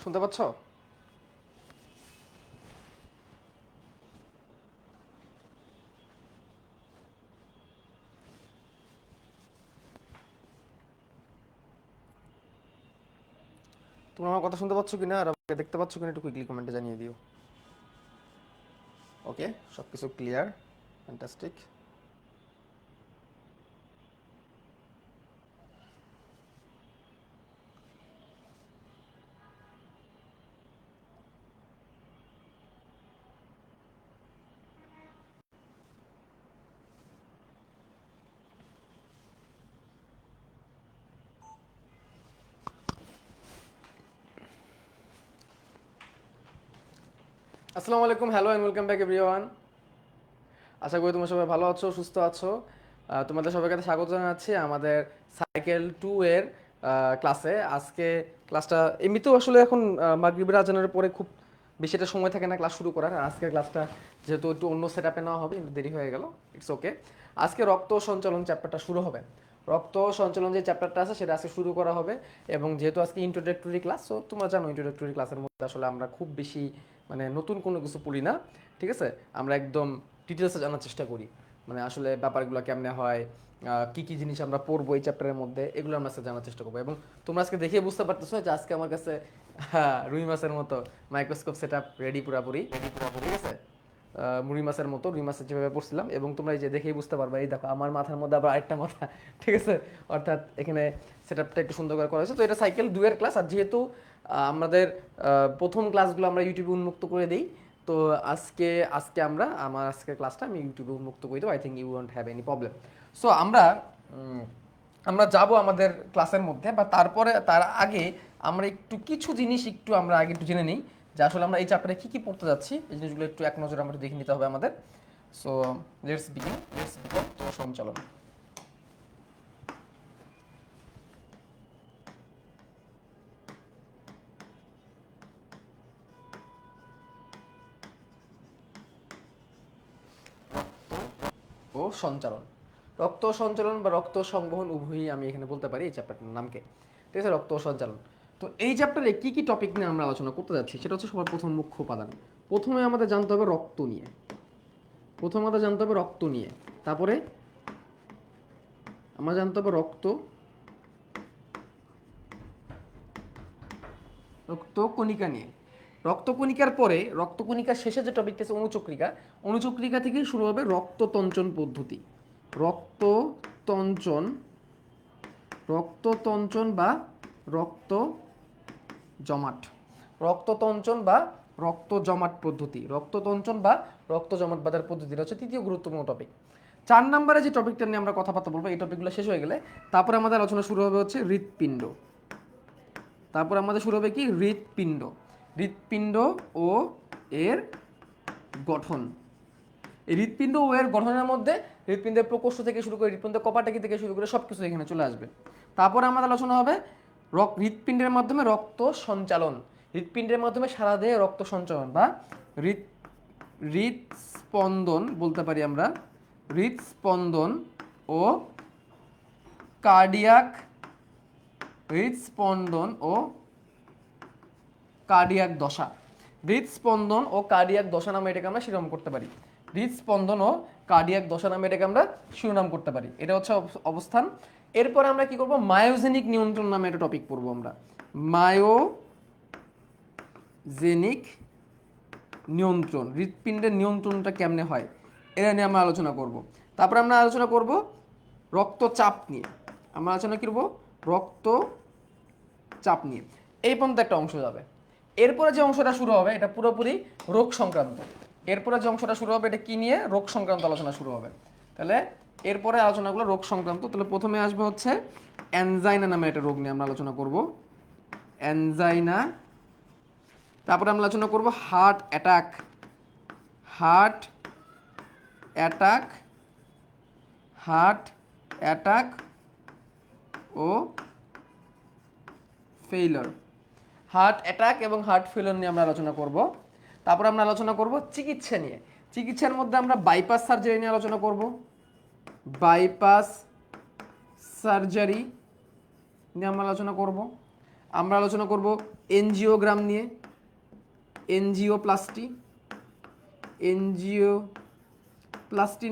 শুনতে পাচ্ছ? তোমরা আমার কথা শুনতে পাচ্ছ কিনা আর আমাকে দেখতে পাচ্ছ কিনা একটু কুইকলি কমেন্টে জানিয়ে দিও। ওকে, সব কিছু ক্লিয়ার, ফ্যান্টাস্টিক। আসসালামু আলাইকুম, hello and welcome back everyone. আশা করি তোমরা সবাই ভালো আছো, সুস্থ আছো। তোমাদের সবাইকে স্বাগত জানাচ্ছি আমাদের সাইকেল 2 এর ক্লাসে। আজকে ক্লাসটা এমনিতেও আসলে এখন মাগরিবের আজানের পরে খুব বেশি একটা সময় থাকে না ক্লাস শুরু করার। আর আজকের ক্লাসটা যেহেতু একটু অন্য সেট আপে নেওয়া হবে, একটু দেরি হয়ে গেল, ইটস ওকে। আজকে রক্ত সঞ্চালন চ্যাপ্টারটা শুরু হবে। রক্ত সঞ্চালন যে চ্যাপ্টারটা আছে সেটা আজকে শুরু করা হবে। এবং যেহেতু আজকে ইন্ট্রোডাক্টরি ক্লাস, তো তোমরা জানো ইন্ট্রোডাক্টরি ক্লাসের মধ্যে আসলে আমরা খুব বেশি মানে নতুন কোনো কিছু পড়ি না, ঠিক আছে। আমরা একদম ডিটেলসে জানার চেষ্টা করি, মানে আসলে ব্যাপারগুলো কেমনে হয়, কি কি জিনিস আমরা পড়বো এই চ্যাপ্টারের মধ্যে, এগুলো আমরা আজকে জানার চেষ্টা করবো। এবং তোমরা আজকে দেখে বুঝতে পারতেছো যে আজকে আমার কাছে রুই মাছের মতো মাইক্রোস্কোপ সেট আপ রেডি পুরাপুরি, ঠিক আছে। মুড়ি মাছের মতো রুই মাছের যেভাবে পড়ছিলাম, এবং তোমরা এই যে দেখেই বুঝতে পারবে, এই দেখো আমার মাথার মধ্যে আবার আরেকটা মাথা, ঠিক আছে। অর্থাৎ এখানে সেট আপটা একটু সুন্দর করে করা হয়েছে। তো এটা সাইকেল 2 এর ক্লাস, আর যেহেতু আমাদের প্রথম ক্লাসগুলো আমরা ইউটিউবে উন্মুক্ত করে দিই, তো আজকে আজকে আমরা আমার আজকের ক্লাসটা আমি ইউটিউবে উন্মুক্ত করে দেবো। I think you won't have any problem. So আমরা যাব আমাদের ক্লাসের মধ্যে, বা তারপরে তার আগে আমরা একটু কিছু জিনিস আমরা আগে একটু জেনে নিই যে আসলে আমরা এই চ্যাপ্টারে কী কী পড়তে যাচ্ছি। এই জিনিসগুলো একটু এক নজরে আমরা দেখে নিতে হবে আমাদের। সো লেটস বিগিন তো সঞ্চালন। ও সঞ্চালন, রক্ত সঞ্চালন বা রক্ত সংবহন উভয়ই আমি এখানে বলতে পারি এই চ্যাপ্টারটার নামকে, ঠিক আছে, রক্ত সঞ্চালন। তো এই চ্যাপ্টারে কি কি টপিক নিয়ে আমরা আলোচনা করতে যাচ্ছি সেটা হচ্ছে সবার প্রথম মুখ্য উপাদান। প্রথমে আমাদের জানতে হবে রক্ত নিয়ে, প্রথমে আমাদের জানতে হবে রক্ত নিয়ে। তারপরে আমরা জানতে হবে রক্ত রক্তকণিকা নিয়ে। রক্তকণিকার পরে রক্তকণিকার শেষে যে টপিকটা আছে অণুচক্রিকা, অণুচক্রিকা থেকে শুরু হবে রক্ততঞ্চন পদ্ধতি। রক্ততঞ্চন, রক্ততঞ্চন বা রক্ত জমাট, রক্ততঞ্চন বা রক্ত জমাট পদ্ধতি, রক্ততঞ্চন বা রক্ত জমাট বাঁধার পদ্ধতি হচ্ছে তৃতীয় গুরুত্বপূর্ণ টপিক। 4 নম্বরে যে টপিকটা নিয়ে আমরা কথাবার্তা বলবো, এই টপিকগুলো শেষ হয়ে গেলে তারপরে আমাদের আলোচনা শুরু হবে হচ্ছে হৃৎপিণ্ড। তারপর আমাদের শুরু হবে কি হৃৎপিণ্ড, হৃৎপিণ্ড ও এর গঠন। এই হৃৎপিণ্ড ও এর গঠনের মধ্যে হৃৎপিণ্ডের প্রকোষ্ঠ থেকে শুরু করে হৃৎপিণ্ডের কপাটাকি থেকে শুরু করে সব কিছু এখানে চলে আসবে। তারপরে আমাদের আলোচনা হবে হৃৎপিণ্ডের মাধ্যমে রক্ত সঞ্চালন, হৃৎপিণ্ডের মাধ্যমে সারা দেহে রক্ত সঞ্চালন বা হৃৎ হৃৎস্পন্দন বলতে পারি আমরা, হৃৎস্পন্দন ও কার্ডিয়াক, হৃৎস্পন্দন ও কার্ডিয়াক দশা। হৃৎস্পন্দন ও কার্ডিয়াক দশা নামে এটাকে আমরা শিরোনাম করতে পারি। হৃৎস্পন্দন ও কার্ডিয়াক দশা নামে এটাকে আমরা শিরোনাম করতে পারি। এটা হচ্ছে অবস্থান। এরপরে আমরা কি করব, মায়োজেনিক নিয়ন্ত্রণ নামে একটা টপিক পড়বো আমরা। মায়োজেনিক নিয়ন্ত্রণ, হৃৎপিণ্ডের নিয়ন্ত্রণটা কেমনে হয় এটা নিয়ে আমরা আলোচনা করব। তারপরে আমরা আলোচনা করব রক্তচাপ নিয়ে, আমরা আলোচনা করব রক্তচাপ নিয়ে। এই পর্যন্ত একটা অংশ যাবে। এরপরে যে অংশটা শুরু হবে এটা পুরোপুরি রোগ সংক্রান্ত। এরপরে যে অংশটা শুরু হবে এটা কি নিয়ে, রোগ সংক্রান্ত আলোচনা শুরু হবে। তাহলে এরপরে আলোচনাগুলো রোগ সংক্রান্ত। তাহলে প্রথমে আসবে হচ্ছে অ্যানজাইনা নামে একটা রোগ নিয়ে আমরা আলোচনা করব, অ্যানজাইনা। তারপরে আমরা আলোচনা করব heart attack, heart attack, heart attack ও ফেইলার, হার্ট অ্যাটাক এবং হার্ট ফেইলার নিয়ে আমরা আলোচনা করব। তারপর আমরা আলোচনা করব চিকিৎসা নিয়ে। চিকিৎসার মধ্যে আমরা বাইপাস সার্জারি নিয়ে আলোচনা করব, বাইপাস সার্জারি নিয়ে আমরা আলোচনা করব। আমরা আলোচনা করব এনজিওগ্রাম নিয়ে, এনজিওপ্লাস্টি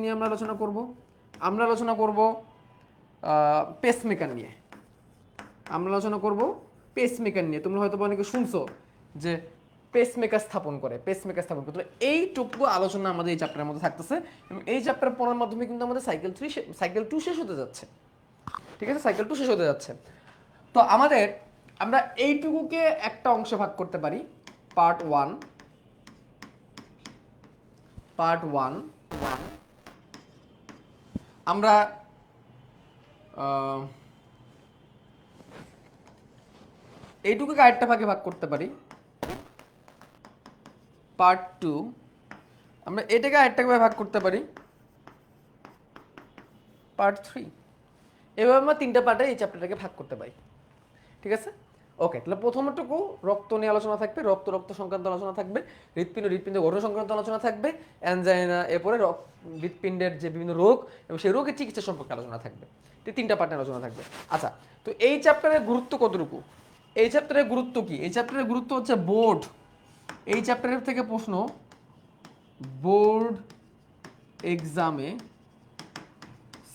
নিয়ে আমরা আলোচনা করব। আমরা আলোচনা করব পেসমেকার নিয়ে, তোমরা হয়তো অনেকে শুনছো যে পেসমেকার স্থাপন করে। তো এইটুকু আলোচনা আমাদের এই চ্যাপ্টারের মধ্যে থাকতেছে এবং এই চ্যাপ্টার পড়ার মাধ্যমে কিন্তু আমাদের সাইকেল 2 শেষ হতে যাচ্ছে। ঠিক আছে, সাইকেল 2 শেষ হতে যাচ্ছে। তো আমরা এইটুকুকে একটা অংশে ভাগ করতে পারি, পার্ট 1। আমরা এইটুকুকে আরেকটা ভাগে ভাগ করতে পারি, পার্ট 2। আমরা এটাকে আরেকটা ভাগ করতে পারি, পার্ট 3। এভাবে আমরা 3টা পার্টে এই চ্যাপ্টারটাকে ভাগ করতে পারি। ঠিক আছে, ওকে। তাহলে প্রথমটুকু রক্ত নিয়ে আলোচনা থাকবে, রক্ত সংক্রান্ত আলোচনা থাকবে, হৃৎপিণ্ড গঠন সংক্রান্ত আলোচনা থাকবে, অ্যানজাইনা, এরপরে হৃৎপিণ্ডের যে বিভিন্ন রোগ এবং সেই রোগের চিকিৎসা সম্পর্কে আলোচনা থাকবে। 3টা পার্টে আলোচনা থাকবে। আচ্ছা, তো এই চ্যাপ্টারের গুরুত্ব কতটুকু? এই চ্যাপ্টারের গুরুত্ব কি? এই চ্যাপ্টারের গুরুত্ব হচ্ছে বোর্ড, এই চ্যাপ্টারের থেকে প্রশ্ন বোর্ড এক্সামে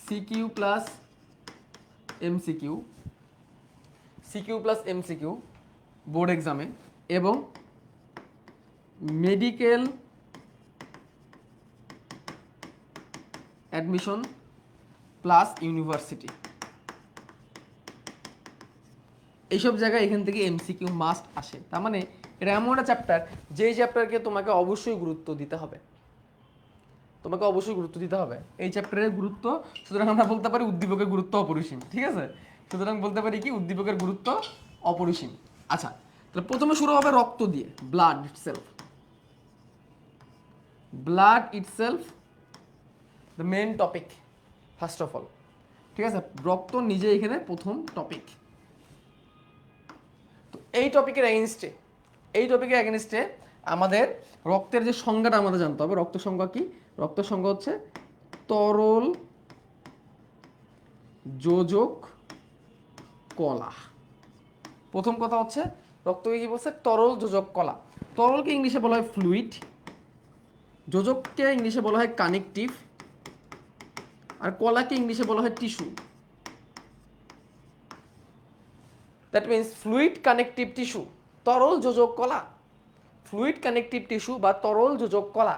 সিকিউ প্লাস এমসিকিউ বোর্ড এক্সামে, এবং মেডিকেল অ্যাডমিশন প্লাস ইউনিভার্সিটি, এইসব জায়গায় এখান থেকে এমসিকিউ মাস্ট আসে। তার মানে এটা এমন একটা চ্যাপ্টার, যেই চ্যাপ্টারকে তোমাকে অবশ্যই গুরুত্ব দিতে হবে, এই চ্যাপ্টারের গুরুত্ব। সুতরাং আমরা বলতে পারি উদ্দীপকের গুরুত্ব অপরিসীম। ঠিক আছে, সুতরাং বলতে পারি কি উদ্দীপকের গুরুত্ব অপরিসীম। আচ্ছা, তাহলে প্রথমে শুরু হবে রক্ত দিয়ে, blood itself the main topic first of all. ঠিক আছে, রক্ত নিজে এখানে প্রথম টপিক। তো এই টপিকের এগেনস্টে আমাদের রক্তের যে সংজ্ঞাটা আমাদের জানতে হবে। রক্ত সংজ্ঞা কি? রক্ত সংজ্ঞা হচ্ছে তরল যোজক কলা। প্রথম কথা হচ্ছে রক্তকে কি বলছে? তরল যোজক কলা। তরলকে ইংলিশে বলা হয় ফ্লুইড, যোজককে ইংলিশে বলা হয় কানেকটিভ, আর কলাকে ইংলিশে বলা হয় tissue. That means fluid connective tissue, তরল যোজক কলা। ফ্লুইড কানেকটিভ টিস্যু বা তরল যোজক কলা।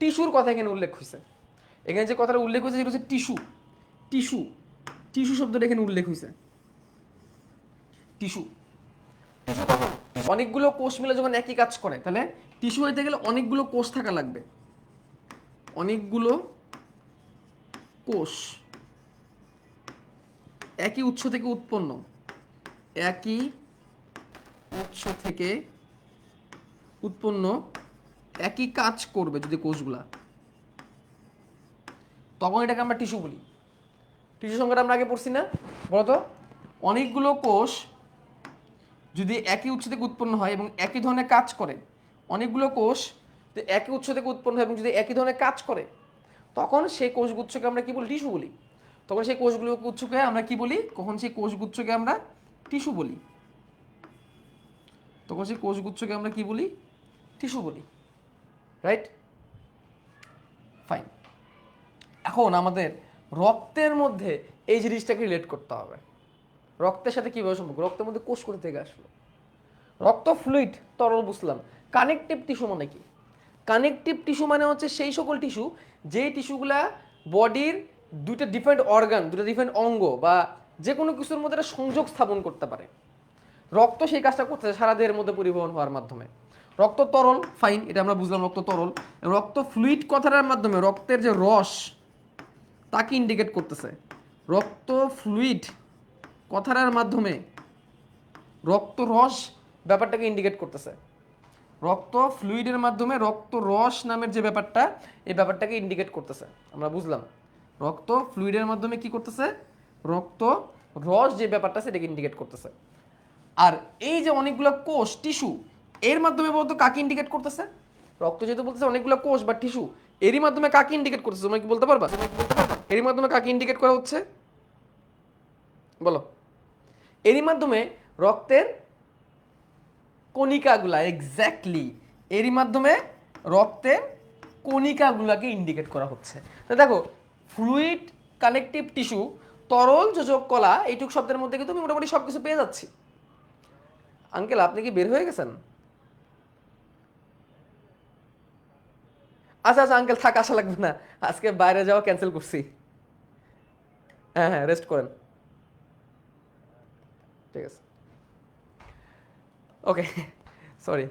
টিস্যুর কথা এখানে উল্লেখ হয়েছে। এখানে যে কথাটা উল্লেখ হয়েছে সেটা হচ্ছে টিস্যু শব্দটা এখানে উল্লেখ হয়েছে। টিস্যু অনেকগুলো কোষ মিলে যখন একই কাজ করে, তাহলে টিস্যু হইতে গেলে অনেকগুলো কোষ থাকা লাগবে। অনেকগুলো কোষ একই উৎস থেকে উৎপন্ন, একই কাজ করবে যদি কোষগুলা, তখন এটাকে আমরা টিস্যু বলি। টিস্যু সংখ্যাটা আমরা আগে পড়ছি না? বলতো, অনেকগুলো কোষ যদি একই উৎস থেকে উৎপন্ন হয় এবং একই ধরনের কাজ করে, অনেকগুলো কোষ একই উৎস থেকে উৎপন্ন হয় এবং যদি একই ধরনের কাজ করে, তখন সেই কোষগুচ্ছকে আমরা কি বলি? টিস্যু বলি। তখন সেই কোষগুচ্ছকে আমরা কি বলি? টিস্যু বলি। টিস্যু বলি। Right, fine. এখন আমাদের রক্তের মধ্যে এই জিনিসটাকে রিলেট করতে হবে। রক্তের সাথে কিভাবে সম্পর্ক? রক্তের মধ্যে কোষ করে থেকে আসলো। রক্ত ফ্লুইড, তরল বুঝলাম। কানেকটিভ টিস্যু মানে কি? কানেকটিভ টিস্যু মানে হচ্ছে সেই সকল টিস্যু যেই টিস্যুগুলা বডির দুইটা ডিফারেন্ট অর্গান, দুটো ডিফারেন্ট অঙ্গ বা যে কোনো কিছুর মধ্যে একটা সংযোগ স্থাপন করতে পারে। রক্ত সেই কাজটা করতেছে সারা দেহের মধ্যে পরিবহন হওয়ার মাধ্যমে। রক্ত তরল, ফাইন, এটা আমরা বুঝলাম রক্ত তরল। রক্ত ফ্লুইড কথাটার মাধ্যমে রক্তের যে রস তাকে ইন্ডিকেট করতেছে। রক্ত ফ্লুইড কথাটার মাধ্যমে রক্ত রস ব্যাপারটাকে ইন্ডিকেট করতেছে। রক্ত ফ্লুইডের মাধ্যমে রক্ত রস নামের যে ব্যাপারটা, এই ব্যাপারটাকে ইন্ডিকেট করতেছে। আমরা বুঝলাম রক্ত ফ্লুইডের মাধ্যমে কি করতেছে? রক্ত রস যে ব্যাপারটা সেটাকে ইন্ডিকেট করতেছে। আর এই যে অনেকগুলো কোষ, টিস্যু, এর মাধ্যমে বলতো কাকে ইন্ডিকেট করতেছে? রক্ত যেহেতু বলতেছে অনেকগুলো কোষ বা টিস্যু, এরই মাধ্যমে কাকে ইন্ডিকেট করতেছে? তোমরা কি বলতে পারবা? এরই মাধ্যমে কাকে ইন্ডিকেট করা হচ্ছে? বলো। এরই মাধ্যমে রক্তের কণিকাগুলা, এক্স্যাক্টলি এরই মাধ্যমে রক্তের কণিকাগুলাকে ইন্ডিকেট করা হচ্ছে। তো দেখো ফ্লুইড, কানেকটিভ টিস্যু, তরল, যোজক কলা, এইটুক শব্দের মধ্যে কিন্তু আমি মোটামুটি সবকিছু পেয়ে যাচ্ছি। আঙ্কেল আপনি কি বের হয়ে গেছেন? আচ্ছা আচ্ছা আঙ্কেল থাক, আসা লাগবে না, আজকে বাইরে যাওয়া ক্যান্সেল করছি। হ্যাঁ হ্যাঁ রেস্ট করেন, ঠিক আছে, okay, sorry.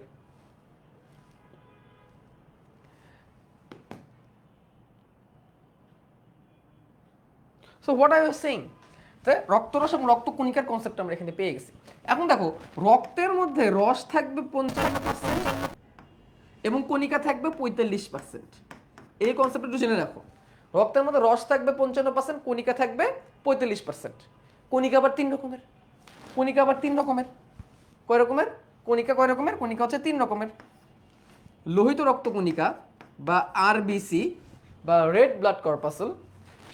So what are you saying, রক্তরস এবং রক্তকণিকার কনসেপ্ট আমরা এখানে পেয়ে গেছি। এখন দেখো রক্তের মধ্যে রস থাকবে 55% এবং কণিকা থাকবে 45%। এই কনসেপ্টটা একটু জেনে রাখো। রক্তের মধ্যে রস থাকবে 55%, কণিকা থাকবে 45%। কণিকা আবার তিন রকমের, কণিকা আবার তিন রকমের। কয় রকমের কণিকা? কয় রকমের কণিকা? হচ্ছে তিন রকমের। লোহিত রক্তকণিকা বা আরবিসি বা রেড ব্লাড কর্পাসল,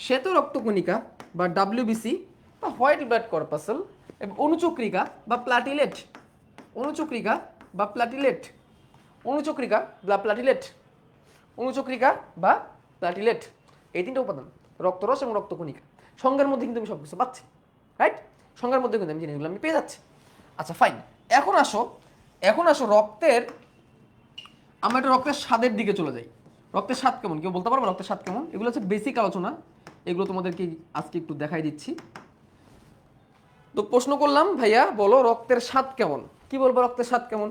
শ্বেত রক্তকণিকা বা ডাব্লিউবিসি বা হোয়াইট ব্লাড কর্পাসল, এবং অনুচক্রিকা বা প্লাটিলেট, অনুচক্রিকা বা প্লাটিলেট, অনুচক্রিকা বা প্লাটিলেট, অনুচক্রিকা বা প্লাটিলেট, এই তিনটা উপাদান রক্তরস এবং রক্তকণিকা। সংজ্ঞার মধ্যে কিন্তু আমি সব কিছু পাচ্ছি, রাইট? সংজ্ঞার মধ্যে কিন্তু আমি জিনিসগুলো আমি পেয়ে যাচ্ছি। আচ্ছা ফাইন, এখন আসো, এখন আসো রক্তের, আমরা একটা রক্তের স্বাদের দিকে চলে যাই। রক্তের স্বাদ কেমন কেউ বলতে পারবো? রক্তের স্বাদ কেমন? এগুলো হচ্ছে বেসিক আলোচনা, এগুলো তোমাদেরকে আজকে একটু দেখাই দিচ্ছি। তো প্রশ্ন করলাম ভাইয়া বলো রক্তের স্বাদ কেমন, কি বলবো রক্তের স্বাদ কেমন?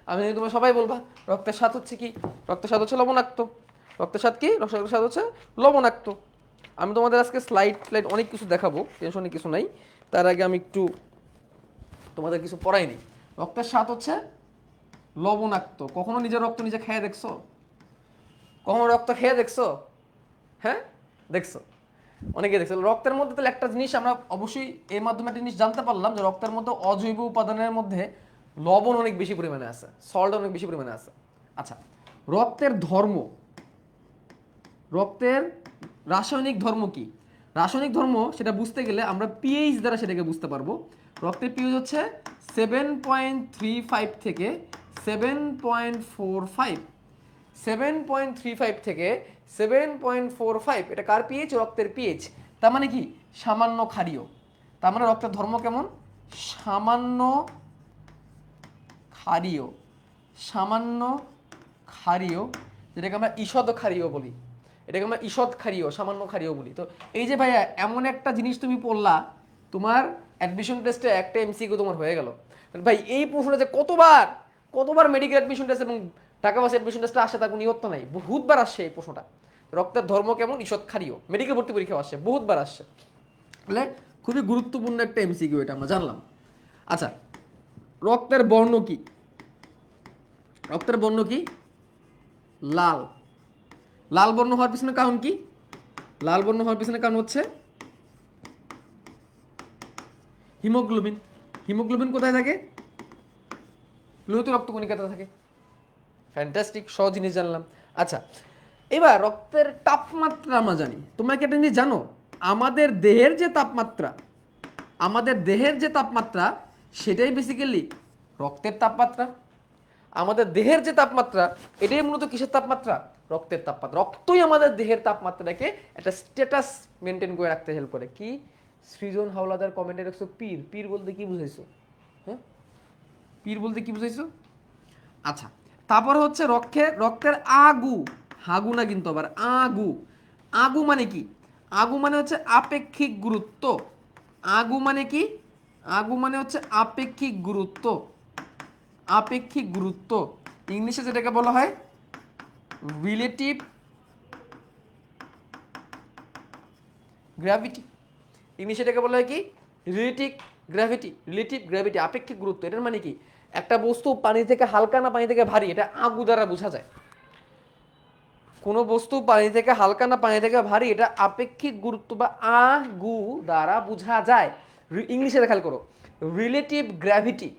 আমি যদি তোমরা সবাই বলবা রক্তের স্বাদ হচ্ছে কি? রক্তের স্বাদ হচ্ছে লবণাক্ত। রক্তের স্বাদ কি? রক্তের স্বাদ হচ্ছে লবণাক্ত। আমি তোমাদের আজকে স্লাইড স্লাইড অনেক কিছু দেখাবো, টেনশনে কিছু নাই। তার আগে আমি একটু তোমাদের কিছু পড়াই নিই। রক্তের স্বাদ হচ্ছে লবণাক্ত। কখনো নিজের রক্ত নিজে খেয়ে দেখছো? কখনো রক্ত খেয়ে দেখছো? হ্যাঁ দেখছো, অনেকে দেখছো। রক্তের মধ্যে তাহলে একটা জিনিস আমরা অবশ্যই এর মাধ্যমে একটা জিনিস জানতে পারলাম যে রক্তের মধ্যে অজৈব উপাদানের মধ্যে লবণ অনেক বেশি পরিমাণে আছে, সল্ট অনেক বেশি পরিমাণে আছে। আচ্ছা, রক্তের ধর্ম, রক্তের রাসায়নিক ধর্ম কি? রাসায়নিক ধর্ম সেটা বুঝতে গেলে আমরা পিএইচ দ্বারা সেটাকে বুঝতে পারবো। রক্তের পিএইচ হচ্ছে 7.35 থেকে 7.45, 7.35 থেকে 7.45, এটা কার পিএইচ? রক্তের পিএইচ। তার মানে কি? সামান্য ক্ষারীয়। তার মানে রক্তের ধর্ম কেমন? সামান্য ক্ষারীয়, সামান্য ক্ষারীয়, যেটাকে আমরা ঈষদ ক্ষারীয় বলি, এটাকে আমরা ঈষদ ক্ষারীয়, সামান্য ক্ষারীয় বলি। তো এই যে ভাইয়া এমন একটা জিনিস তুমি পড়লা, তোমার অ্যাডমিশন টেস্টে একটা এমসিকিউ তোমার হয়ে গেল। ভাই এই প্রশ্নটা যে কতবার কতবার মেডিকেল অ্যাডমিশন টেস্ট এবং টাকা পয়সা অ্যাডমিশন টেস্টে আসে তার কোনো নিয়ত্ত নাই, বহুতবার আসছে এই প্রশ্নটা। রক্তের ধর্ম কেমন? ঈষদ ক্ষারীয়, মেডিকেল ভর্তি পরীক্ষাও আসছে, বহুতবার আসছে। তাহলে খুবই গুরুত্বপূর্ণ একটা এমসিকিউ, এটা আমরা জানলাম। আচ্ছা, রক্তের বর্ণ কি? রক্তের বর্ণ কি? লাল। লাল বর্ণ হওয়ার পিছনে কারণ কি? লাল বর্ণ হওয়ার পিছনে কারণ হচ্ছে হিমোগ্লোবিন। হিমোগ্লোবিন কোথায় থাকে? লোহিত রক্তকণিকাতে থাকে। ফ্যান্টাস্টিক, সহজ জিনিস জানলাম। আচ্ছা, এবার রক্তের তাপমাত্রা আমরা জানি। তোমরা কি একটা জিনিস জানো? আমাদের দেহের যে তাপমাত্রা, আমাদের দেহের যে তাপমাত্রা সেটাই বেসিক্যালি রক্তের তাপমাত্রা। আমাদের দেহের যে তাপমাত্রা এটাই মূলত কিসের তাপমাত্রা? রক্তের তাপমাত্রা। রক্তই আমাদের দেহের তাপমাত্রাটাকে একটা স্ট্যাটাস মেনটেন করে রাখতে হেল্প করে। কি সৃজন হাওলাদার কমেন্টে রাখছো পীর, পীর বলতে কি বুঝাইছো? হ্যাঁ, পীর বলতে কি বুঝাইছো? আচ্ছা, তারপর হচ্ছে রক্তের আগু, হাগু না কিন্তু, আবার আগু। আগু মানে কি? আগু মানে হচ্ছে আপেক্ষিক গুরুত্ব। আগু মানে কি? আগু মানে হচ্ছে আপেক্ষিক গুরুত্ব। আপেক্ষিক গুরুত্ব, ইংলিশে যেটাকে বলা হয় রিলেটিভ গ্র্যাভিটি। ইংলিশে এটাকে বলা হয় কি? Relative gravity. রিলেটিভ গ্র্যাভিটি, আপেক্ষিক গুরুত্ব। এটার মানে কি? একটা বস্তু পানি থেকে হালকা না পানি থেকে ভারী, এটা আগু দ্বারা বোঝা যায়। কোনো বস্তু পানি থেকে হালকা না পানি থেকে ভারী, এটা আপেক্ষিক গুরুত্ব বা আগু দ্বারা বোঝা যায়। ইংলিশে খেয়াল করো, রিলেটিভ গ্র্যাভিটি।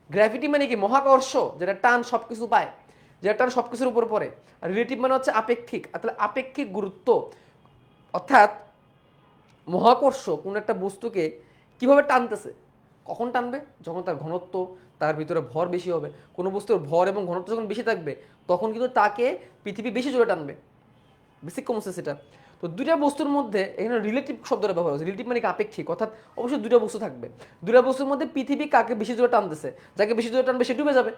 গ্র্যাভিটি মানে কি? মহাকর্ষ, যেটা টান সবকিছু পায়, যেটা টান সবকিছুর উপর পড়ে। আর রিলেটিভ মানে হচ্ছে আপেক্ষিক, তাহলে আপেক্ষিক গুরুত্ব। অর্থাৎ মহাকর্ষ কোন একটা বস্তুকে কিভাবে টানতেছে, কখন টানবে? যখন তার ঘনত্ব, তার ভিতরে ভর বেশি হবে। কোনো বস্তুর ভর এবং ঘনত্ব যখন বেশি থাকবে তখন কিন্তু তাকে পৃথিবী বেশি জোরে টানবে। বেসিক কমন সেন্স এটা। তো দুইটা বস্তুর মধ্যে এখানে রিলেটিভ শব্দটা ব্যবহার হচ্ছে। রিলেটিভ মানে কি আপেক্ষিক, অর্থাৎ অবশ্যই দুইটা বস্তু থাকবে। দুইটা বস্তুর মধ্যে পৃথিবী কাকে বেশি জোরে টানতেছে, যাকে বেশি জোরে টানবে সে ডুবে যাবে।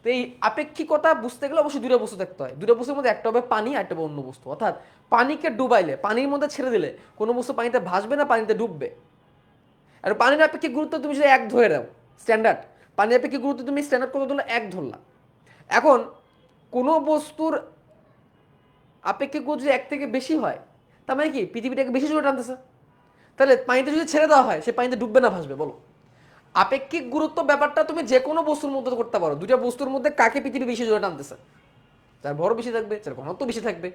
তো এই আপেক্ষিকতা বুঝতে গেলে অবশ্যই দুইটা বস্তু থাকতে হয়। দুইটা বস্তুর মধ্যে একটা হবে পানি আর একটা হবে অন্য বস্তু। অর্থাৎ পানিকে ডুবাইলে, পানির মধ্যে ছেড়ে দিলে কোনো বস্তু পানিতে ভাসবে না পানিতে ডুববে। আর পানির আপেক্ষিক গুরুত্ব তুমি যদি এক ধরে দাও স্ট্যান্ডার্ড, পানির আপেক্ষিক গুরুত্ব তুমি স্ট্যান্ডার্ড কত ধরলে এক ধরলা। এখন কোনো বস্তুর আপেক্ষিক গুরুত্ব যদি এক থেকে বেশি হয় তার মানে কি পৃথিবীটাকে বেশি জোরে টানতেছে। তাহলে পানিতে যদি ছেড়ে দেওয়া হয় সে পানিতে ডুববে না ভাসবে? বলো। আপেক্ষিক গুরুত্ব ব্যাপারটা তুমি যে কোনো বস্তুর মধ্যে করতে পারো। দুইটা বস্তুর মধ্যে কাকে পৃথিবী বেশি জোরে টানতেছে, যার ভর বেশি থাকবে, যার ঘনত্ব বেশি থাকবে,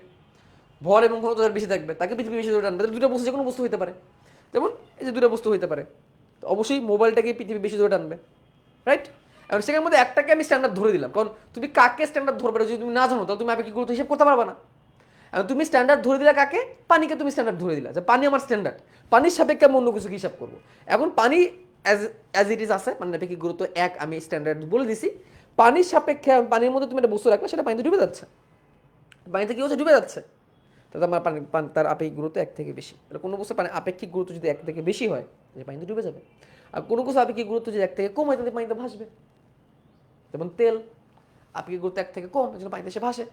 ভর এবং ঘনত্ব যার বেশি থাকবে তাকে পৃথিবী বেশি জোরে টানবে। তাহলে দুটো বস্তু যে কোনো বস্তু হতে পারে। যেমন এই যে দুটো বস্তু হতে পারে, তো অবশ্যই মোবাইলটাকে পৃথিবী বেশি জোরে টানবে, রাইট? এবং সেখানের মধ্যে একটাকে আমি স্ট্যান্ডার্ড ধরে দিলাম, কারণ তুমি কাকে স্ট্যান্ডার্ড ধরবে যদি তুমি না জানো তাহলে তুমি আপেক্ষিক গুরুত্ব হিসাব করতে পারবে না। এখন তুমি স্ট্যান্ডার্ড ধরে দিলা কাকে? পানিকে তুমি স্ট্যান্ডার্ড ধরে দিলা যে পানি আমার স্ট্যান্ডার্ড, পানির সাপেক্ষে আমি অন্য কিছু হিসাব করবো। এখন পানি অ্যাজ ইট ইজ আছে, মানে আপেক্ষিক গুরুত্ব এক, আমি স্ট্যান্ডার্ড বলে দিছি। পানির সাপেক্ষে পানির মধ্যে তুমি একটা বস্তু রাখলে সেটা পানিতে ডুবে যাচ্ছে, পানিতে কি হচ্ছে ডুবে যাচ্ছে, তাহলে আমার তার আপেক্ষিক গুরুত্ব এক থেকে বেশি। তাহলে কোনো বস্তু পানি আপেক্ষিক গুরুত্ব যদি এক থেকে বেশি হয় যে পানিতে ডুবে যাবে, আর কোনো কিছু আপেক্ষিক গুরুত্ব যদি এক থেকে কম হয় তাহলে পানিতে ভাসবে। যেমন তেল আপেক্ষিক গুরুত্ব এক থেকে কম, এজন্য পানিতে এসে ভাসে।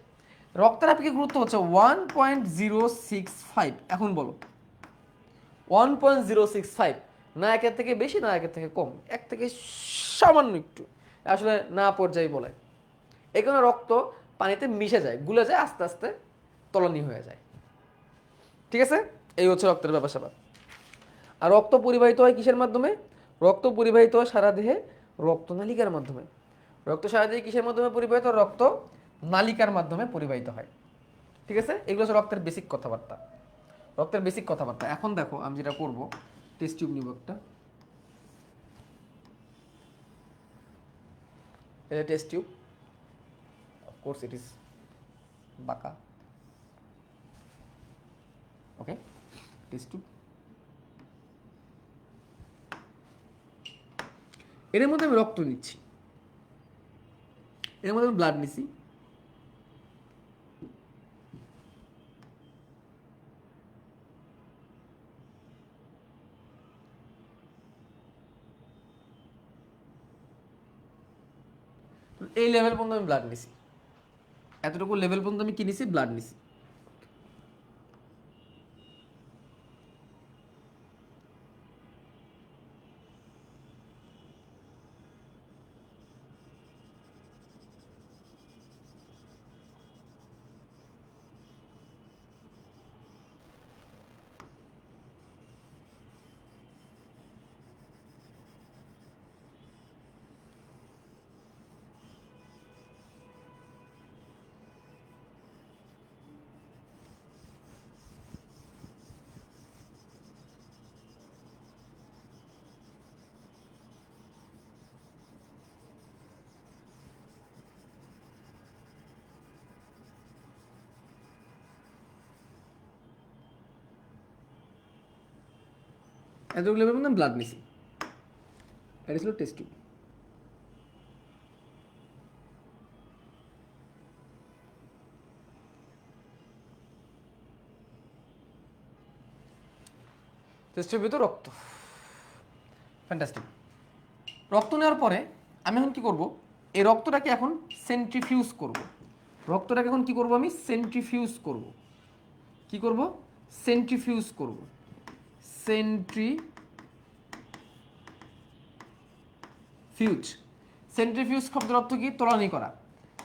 রক্তের আপেক্ষিক গুরুত্ব হচ্ছে 1.065। এখন বলো 1.065 না একের থেকে বেশি না একের থেকে কম, এক থেকে সামান্য একটু, আসলে না পর্যায়ে বলে। এই কারণে রক্ত পানিতে মিশে যায়, গুলে যায়, আস্তে আস্তে তলানি হয়ে যায়। ঠিক আছে, এই হচ্ছে রক্তের ব্যাপার স্যাপার। আর রক্ত পরিবাহিত হয় কিসের মাধ্যমে? রক্ত পরিবাহিত হয় সারা দেহে রক্তনালিকার মাধ্যমে। রক্ত সারা দেহে কিসের মাধ্যমে পরিবাহিত? রক্ত নালিকার মাধ্যমে পরিবাহিত হয়। ঠিক আছে, এগুলো হচ্ছে রক্তের বেসিক কথাবার্তা, রক্তের বেসিক কথাবার্তা। এখন দেখো আমি যেটা করবো, টেস্ট টিউব নিব একটা, এটা test tube, of course it is বাঁকা। ওকে, টেস্ট টিউব, এর মধ্যে আমি রক্ত নিচ্ছি, এর মধ্যে আমি ব্লাড নিচ্ছি। এই লেভেল পর্যন্ত আমি ব্লাড নিছি, এতটুকু লেভেল পর্যন্ত আমি কি নিছি? ব্লাড নিছি। এতটুকু লেভেল পর্যন্ত ব্লাড নিছি, এটা ছিল টেস্ট টিউব। টেস্ট টিউবের ভিতর রক্ত, ফ্যান্টাস্টিক। রক্ত নেওয়ার পরে আমি এখন কি করব? এই রক্তটাকে এখন সেন্ট্রিফিউজ করব। রক্তটাকে এখন কি করব? আমি সেন্ট্রিফিউজ করব। কি করব? সেন্ট্রিফিউজ করব। সেন্ট্রিফিউজ, সেন্ট্রিফিউজ শব্দের অর্থ কি? তলানি করা,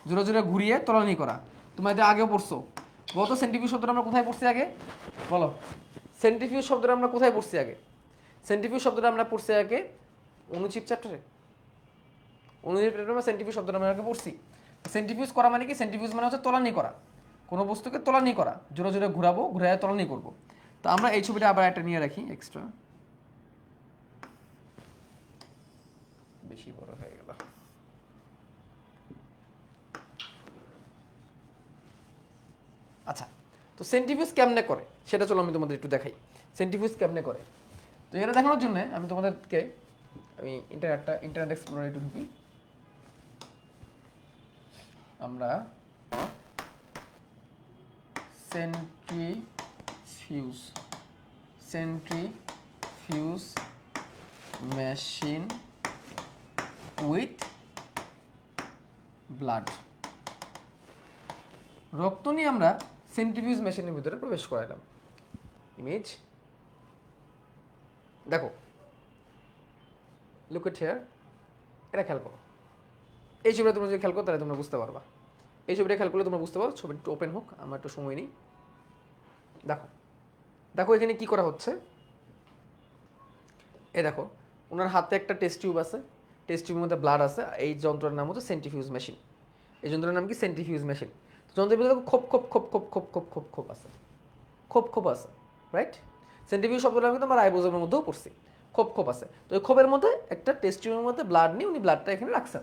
জোরে জোরে ঘুরিয়ে তলানি করা। তোমরা এটা আগেও পড়ছো। গত সেন্ট্রিফিউজ শব্দটা আমরা কোথায় পড়ছি আগে বলো? সেন্ট্রিফিউজ শব্দটা আমরা কোথায় পড়ছি আগে? সেন্ট্রিফিউজ শব্দটা আমরা পড়ছি আগে অনুচিত চ্যাপ্টারে। অনুচিত চ্যাপ্টারে আমরা সেন্ট্রিফিউজ শব্দটা আমরা আগে পড়ছি। সেন্ট্রিফিউজ করা মানে কি? সেন্ট্রিফিউজ মানে হচ্ছে তলানি করা, কোনো বস্তুকে তলানি করা, জোরে জোরে ঘুরাবো, ঘুরায় তলানি করব। তো আমরা এই ছবিটা আবার একটা নিয়ে রাখি এক্সট্রা, বেশি বড় হয়ে গেল। আচ্ছা, তো সেন্ট্রিফিউজ কেমনে করে সেটা চলো আমি তোমাদের একটু দেখাই। সেন্ট্রিফিউজ কেমনে করে, তো এটা দেখানোর জন্য আমি তোমাদেরকে, আমি ইন্টারনেট এক্সপ্লোরার একটু ঢুকি। আমরা সেন্ট্রিফিউজ মেশিন উইথ ব্লাড, রক্ত নিয়ে আমরা সেন্ট্রিফিউজ মেশিনের ভিতরে প্রবেশ করাইলাম। ইমেজ দেখো, লুক এট হিয়ার, এটা খেয়াল করো। এই ছবিটা তোমরা যদি খেয়াল করো তাহলে তোমরা বুঝতে পারবা। এই ছবিটা খেয়াল করলে তোমরা বুঝতে পারো। ছবিটা একটু ওপেন হোক, আমার একটু সময় নেই। দেখো দেখো এখানে কি করা হচ্ছে। এই দেখো, ওনার হাতে একটা টেস্ট টিউব আছে, টেস্ট টিউবের মধ্যে ব্লাড আছে। এই যন্ত্রের নাম হচ্ছে সেন্ট্রিফিউজ মেশিন। এই যন্ত্রের নাম কি? Centrifuge machine. যন্ত্রের ভিতরে খোপ খোপ খোপ খোপ খোপ খোপ খোপ খোপ আছে, খোপ খোপ আছে, রাইট? সেন্ট্রিফিউজ শব্দটা কিন্তু আমরা রাইবোজোমের মধ্যেও পড়ছি, খোপ খোপ আছে। তো এই খোপের মধ্যে একটা টেস্ট টিউবের মধ্যে ব্লাড নিয়ে উনি ব্লাডটা এখানে রাখছেন,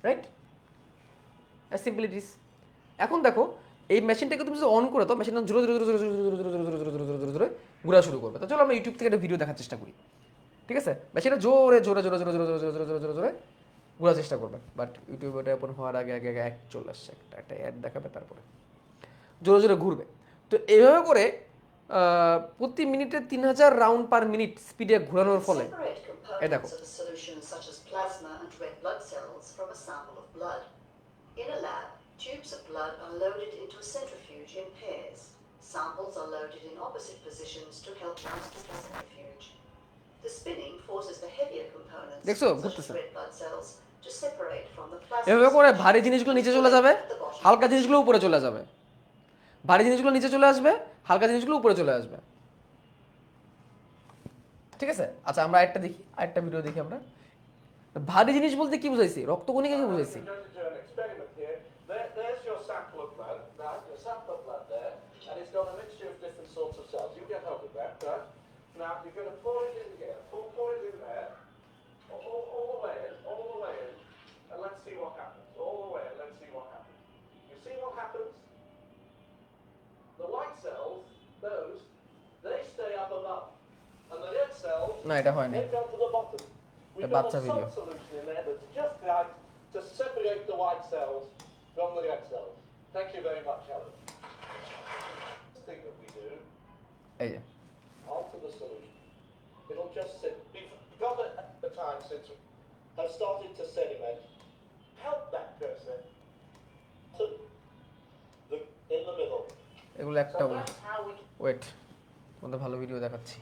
right? As simple it is. এখন দেখো এই মেশিনটাকে তুমি যদি অন করে দাও, মেশিনটা জোরে জোরে জোরে জোরে জোরে জোরে জোরে জোরে জোরে জোরে জোরে ঘোরা শুরু করবে। তো চলো আমরা ইউটিউব থেকে একটা ভিডিও দেখার চেষ্টা করি, ঠিক আছে? মেশিনটা জোরে জোরে জোরে জোরে জোরে জোরে জোরে জোরে জোরে জোরে ঘোরার চেষ্টা করবে। বাট ইউটিউবে ওটা ওপেন হওয়ার আগে আগে অ্যাড চলে আসছে, একটা অ্যাড দেখাবে, তারপরে জোরে জোরে ঘুরবে। তো এইভাবে করে প্রতি মিনিটে 3000 রাউন্ড পার মিনিট স্পিডে ঘোরানোর ফলে এই দেখো in a lab, tubes of blood are loaded into a centrifuge in pairs. Samples are loaded in opposite positions to help transfer the centrifuge. The spinning forces the heavier components, such as red blood cells, to separate from the plasma. এভাবে করে ভারী জিনিসগুলো নিচে চলে যাবে, হালকা জিনিসগুলো উপরে চলে যাবে। ভারী জিনিসগুলো নিচে চলে আসবে, হালকা জিনিসগুলো উপরে চলে আসবে, ঠিক আছে? আচ্ছা আমরা আরেকটা দেখি, আরেকটা ভিডিও দেখি আমরা। ভারী জিনিস বলতে কি বুঝাইছি? রক্তকণিকাকে বুঝাইছি। Got a mixture of different sorts of cells. You get hold of that, right? Now you're going to pour it in here. Pour it in there. All the way in, all the way in. And let's see what happens. All the way in, let's see what happens. You see what happens? The white cells, those, they stay up above. And the red cells, না এটা হয় না, they go to the bottom. We've got বাচ্চা a video. salt solution in there that's just right to separate the white cells from the red cells. Thank you very much, Helen. Thing that we do, এই যে alter the solution. It'll just sit. Because at the time since have started to sediment, help that cursor to the in the middle. এগুলো একটা So that's how we wait, তোমাদের ভালো video দেখাচ্ছি।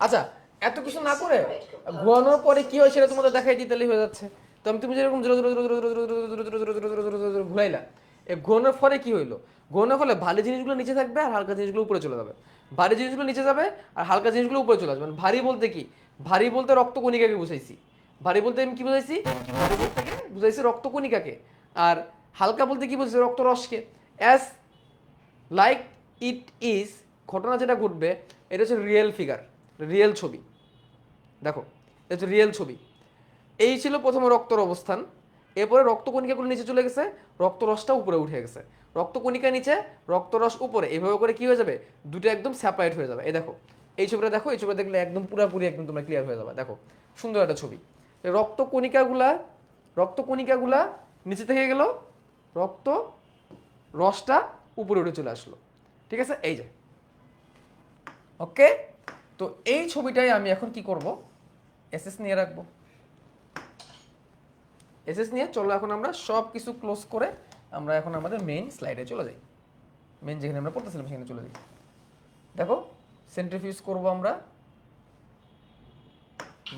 আচ্ছা এত কিছু না করে ঘোরানোর পরে কি হয় সেটা তোমাদের দেখাই দিতেই হয়ে যাচ্ছে। তো তুমি যেরকম জোরে জোরে জোরে জোরে জোরে জোরে জোরে জোরে জোরে জোরে জোরে জোরে ঘুরাইলা, এই ঘোরানোর ফলে কি হইলো? ঘোরানোর ফলে ভারী জিনিসগুলো নিচে থাকবে আর হালকা জিনিসগুলো উপরে চলে যাবে। ভারী জিনিসগুলো নিচে যাবে আর হালকা জিনিসগুলো উপরে চলে আসবে। মানে ভারী বলতে কি? ভারী বলতে রক্তকণিকাকে বুঝাইছি। ভারী বলতে আমি কি বুঝাইছি? ভারী বলতে বুঝাইছি রক্তকণিকাকে। আর হালকা বলতে কি বুঝাইছি? রক্তরসকে। অ্যাজ লাইক ইট ইজ, ঘটনা যেটা ঘটবে এটা হচ্ছে রিয়েল ফিগার, রিয়েল ছবি। দেখো এটা হচ্ছে রিয়েল ছবি। এই ছিল প্রথমে রক্তর অবস্থান, এরপরে রক্তকণিকাগুলো নিচে চলে গেছে, রক্তরসটা উপরে উঠে গেছে। রক্তকণিকা নিচে, রক্তরস উপরে, এইভাবে করে কি হয়ে যাবে? দুটো একদম সেপারেট হয়ে যাবে। এই দেখো এই ছবিটা দেখো, এই ছবিটা দেখলে একদম পুরোপুরি একদম তোমরা ক্লিয়ার হয়ে যাবে। দেখো সুন্দর একটা ছবি। রক্তকণিকাগুলা নিচে থেকে গেল, রক্ত রসটা উপরে উঠে চলে আসলো, ঠিক আছে? এই যে ওকে। তো এই ছবিটাই আমি এখন কি করব? এসএস নিয়ে রাখবো। এসএস নিয়ে চলো এখন আমরা সব কিছু ক্লোজ করে আমরা এখন আমাদের মেইন স্লাইডে চলে যাই। মেইন যেখানে আমরা পড়তেছিলাম সেখানে চলে যাই। দেখো সেন্ট্রিফিউজ করব আমরা,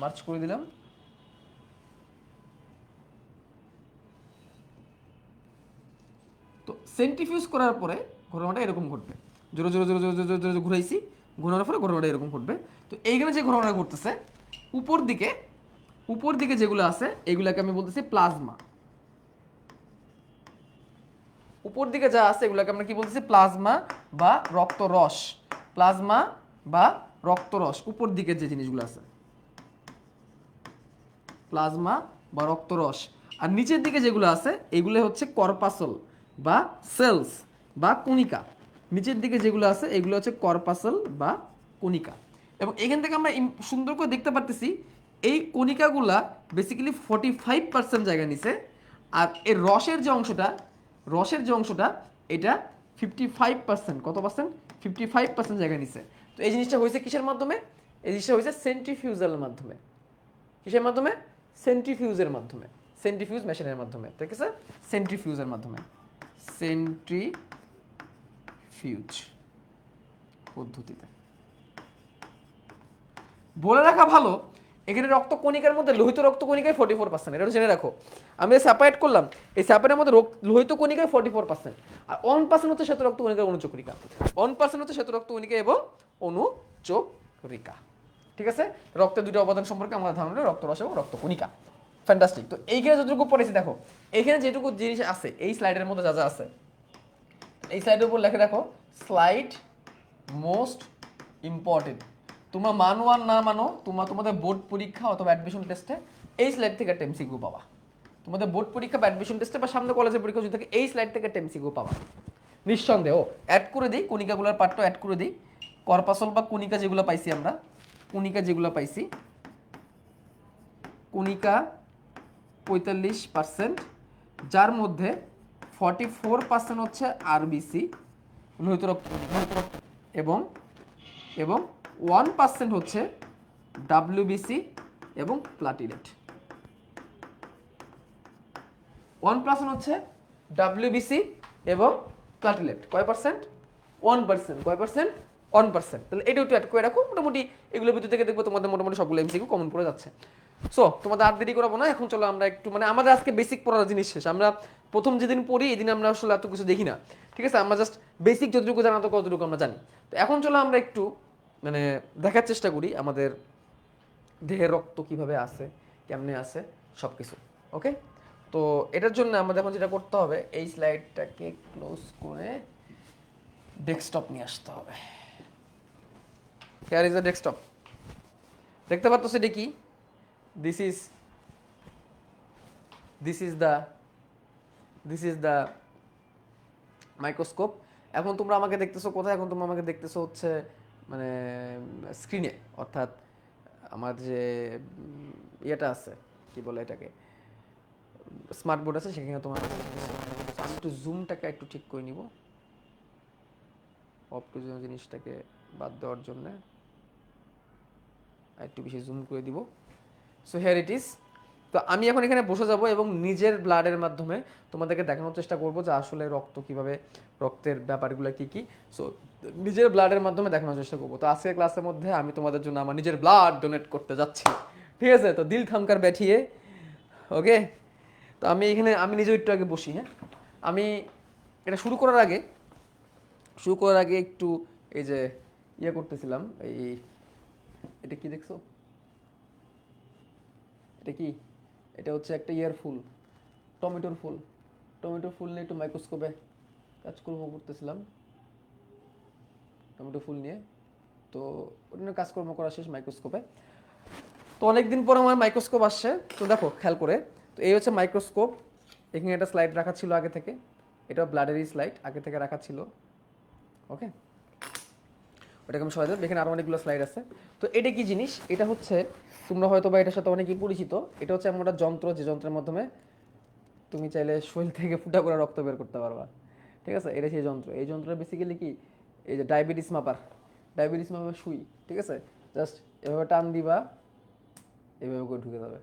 মার্চ করে দিলাম। তো সেন্ট্রিফিউজ করার পরে ঘটনাটা এরকম ঘটবে, জোরে জোরে জোরে জোরে জোরে জোরে ঘুরাইছি, ঘোরানোর পরে ঘটনাটা এরকম ঘটবে। তো এইখানে যে ঘটনাটা ঘটতেছে উপর দিকে যেগুলো আছে এগুলাকে আমি বলতেছি প্লাজমা। উপর দিকে যা আছে এগুলোকে আমরা কি বলতেছি? প্লাজমা বা রক্তরস। প্লাজমা বা রক্তরস, উপর দিকে যে জিনিসগুলো আছে প্লাজমা বা রক্তরস। আর নিচের দিকে যেগুলো আছে এগুলো হচ্ছে কর্পাসল বা সেলস বা কণিকা। নিচের দিকে যেগুলো আছে এগুলো হচ্ছে কর্পাসল বা কণিকা। এবং এখান থেকে আমরা সুন্দর করে দেখতে পারতেছি এই কণিকাগুলা বেসিক্যালি 45% জায়গা নিছে আর এর রসের যে অংশটা এটা 55%, কত পার্সেন্ট? 55% জায়গা নিছে। তো এই জিনিসটা হয়েছে কিসের মাধ্যমে? এই জিনিসটা হয়েছে সেন্ট্রিফিউজালের মাধ্যমে। কিসের মাধ্যমে? সেন্ট্রিফিউজের মাধ্যমে, সেন্ট্রিফিউজ মেশিনের মাধ্যমে, ঠিক আছে? সেন্ট্রিফিউজের মাধ্যমে, সেন্ট্রিফিউজ পদ্ধতিতে। বলে রাখা ভালো, এখানে রক্তকণিকার মধ্যে লোহিত রক্তকণিকায় 44%, এটা জেনে রাখো। আমি সেপারেট করলাম, এই সেপারেটের মধ্যে লোহিত কণিকায় 44%, আর 1% হচ্ছে শ্বেত রক্তকণিকার অনুচক্রিকা, 1% হচ্ছে শ্বেত রক্তকণিকা এবং অনুচক্রিকা, ঠিক আছে? রক্তের দুটো উপাদান সম্পর্কে আমাদের ধারণা হলো রক্তরস এবং রক্তকণিকা। ফ্যান্টাস্টিক। তো এইখানে যতটুকু পড়েছি দেখো, এইখানে যেটুকু জিনিস আছে এই স্লাইডের মধ্যে যা যা আছে, এই স্লাইডের উপর লেখা দেখো, স্লাইড মোস্ট ইম্পর্টেন্ট। তোমরা মানো আর না মানো, তোমাদের বোর্ড পরীক্ষা অথবা অ্যাডমিশন টেস্টে এই স্লাইড থেকে একটা এমসিকিউ পাবা। তোমাদের বোর্ড পরীক্ষা বা অ্যাডমিশন টেস্টে বা সামনে কলেজের পরীক্ষা যদি থাকে, এই স্লাইড থেকে একটা এমসিকিউ পাবা নিঃসন্দেহ। অ্যাড করে দিই কণিকাগুলোর পার্টটা অ্যাড করে দিই। কর্পাসল বা কণিকা যেগুলো পাইছি আমরা, কণিকা 45%, যার মধ্যে 44% হচ্ছে আরবিসি লোহিত রক্ত, এবং 1% হচ্ছে ডাব্লিউবিসি এবং প্লাটিলেট। 1% হচ্ছে ডাব্লিউবিসি এবং প্লাটিলেট। কয় পার্সেন্ট? 1%। কয় পার্সেন্ট? 1%। তাহলে এটা একটু অ্যাড করে রাখো। মোটামুটি এগুলোর ভিতর থেকে দেখবো তোমাদের মোটামুটি সবগুলো এমসিকিউ কমন পড়ে যাচ্ছে। সো তোমাদের আর দেরি করাবো না, এখন চলো আমরা একটু, মানে আমাদের আজকে বেসিক পড়ার জিনিস শেষ। আমরা প্রথম যেদিন পড়ি এদিন আমরা আসলে এত কিছু দেখি না, ঠিক আছে? আমরা জাস্ট বেসিক যতটুকু জানা তো কতটুকু আমরা জানি। তো এখন চলো আমরা একটু মানে দেখার চেষ্টা করি আমাদের দেহের রক্ত কিভাবে আসে, কেমনে আসে, সব কিছু। ওকে, তো এটার জন্য আমাদের এখন যেটা করতে হবে, এই স্লাইডটাকে ক্লোজ করে ডেস্কটপ নিয়ে আসতে হবে। Here is the desktop. দেখতে পাচ্ছ সেটা কি? This is the microscope. এখন তোমরা আমাকে দেখতেছো কোথায়? এখন তোমরা আমাকে দেখতেছো হচ্ছে মানে স্ক্রিনে, অর্থাৎ আমার যে ইয়েটা আছে, কি বলে এটাকে, স্মার্ট বোর্ড আছে, সেখানে তোমার আমি একটু জুমটাকে একটু ঠিক করে নিব, অপ্রয়োজনীয় জিনিসটাকে বাদ দেওয়ার জন্য একটু বেশি জুম করে দিব। So here it is. তো আমি এখন এখানে বসে যাব এবং নিজের ব্লাডের মাধ্যমে তোমাদেরকে দেখানোর চেষ্টা করব যে আসলে রক্ত কিভাবে, রক্তের ব্যাপারগুলো কি কি। সো নিজের ব্লাডের মাধ্যমে দেখানোর চেষ্টা করব। তো আজকের ক্লাসের মধ্যে আমি তোমাদের জন্য আমার নিজের ব্লাড ডোনেট করতে যাচ্ছি, ঠিক আছে? তো দিল থামকার ব্যাঠিয়ে, ওকে। তো আমি এখানে আমি নিজেও একটু আগে বসি, হ্যাঁ। আমি এটা শুরু করার আগে একটু এই যে ইয়ে করতেছিলাম, এটা কি দেখছো? এটা কি? এটা হচ্ছে একটা ইয়ার ফুল, টমেটোর ফুল নিয়ে একটু মাইক্রোস্কোপে কাজকর্ম করতেছিলাম, টমেটো ফুল নিয়ে। তো ওটা নিয়ে কাজকর্ম করা শেষ মাইক্রোস্কোপে। তো অনেকদিন পর আমার মাইক্রোস্কোপ আসছে। তো দেখো খেয়াল করে, তো এই হচ্ছে মাইক্রোস্কোপ। এখানে একটা স্লাইড রাখা ছিল আগে থেকে, এটা ব্লাডেরই স্লাইড আগে থেকে রাখা ছিল, ওকে। ওটাকে আমি সরাই দেব। এখানে আরও অনেকগুলো স্লাইড আছে। তো এটা কি জিনিস? এটা হচ্ছে, তোমরা হয়তো বা এটার সাথে অনেকেই পরিচিত। এটা হচ্ছে এমন একটা যন্ত্র, যে যন্ত্রের মাধ্যমে তুমি চাইলে শরীর থেকে ফুটা করে রক্ত বের করতে পারবা, ঠিক আছে? এটা সেই যন্ত্র। এই যন্ত্রটা বেসিক্যালি কি, এই যে ডায়াবেটিস মাপার সুই, ঠিক আছে? জাস্ট এভাবে টান দিবা, এভাবে করে ঢুকে যাবে,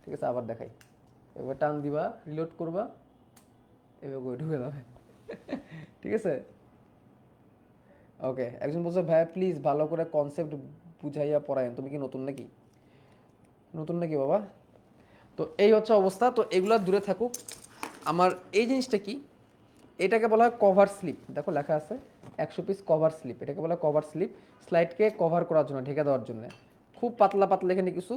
ঠিক আছে? আবার দেখাই, এভাবে টান দিবা, রিলোড করবা, এভাবে করে ঢুকে যাবে, ঠিক আছে? ওকে। একজন বলছে ভাই প্লিজ ভালো করে কনসেপ্ট বুঝাইয়া পড়ায়েন। তুমি কি নতুন নাকি বাবা? তো এই হচ্ছে অবস্থা। তো এগুলা দূরে থাকুক। আমার এই জিনিসটা কি, এটাকে বলা হয় কভার স্লিপ। দেখো লেখা আছে 100 পিস কভার স্লিপ। এটাকে বলা হয় কভার স্লিপ, স্লাইডকে কভার করার জন্য, ঢেকে দেওয়ার জন্য। খুব পাতলা পাতলা এখানে কিছু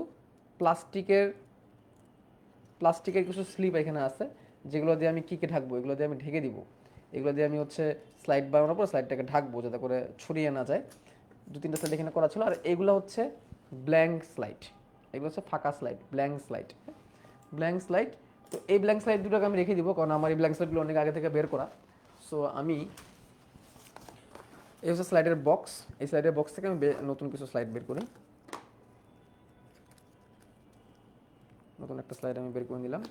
প্লাস্টিকের কিছু স্লিপ এখানে আছে, যেগুলো দিয়ে আমি কিকে ঢাকবো, এগুলো দিয়ে আমি ঢেকে দিব। এগুলো দিয়ে আমি হচ্ছে স্লাইড বানানোর পর স্লাইডটাকে ঢাকবো, যাতে করে ছড়িয়ে না যায়। 2-3টা স্লাইড এখানে করা ছিল। আর এগুলো হচ্ছে ব্ল্যাঙ্ক স্লাইড, এগুলো হচ্ছে ফাঁকা স্লাইড, ব্ল্যাঙ্ক স্লাইড। তো এই ব্ল্যাঙ্ক স্লাইড দুটোকে আমি রেখে দিব, কারণ আমার এই ব্ল্যাঙ্ক স্লাইডগুলো অনেক আগে থেকে বের করা। সো আমি এই হচ্ছে স্লাইডের বক্স, এই স্লাইডের বক্স থেকে আমি নতুন কিছু স্লাইড বের করি। নতুন একটা স্লাইড আমি বের করে নিলাম।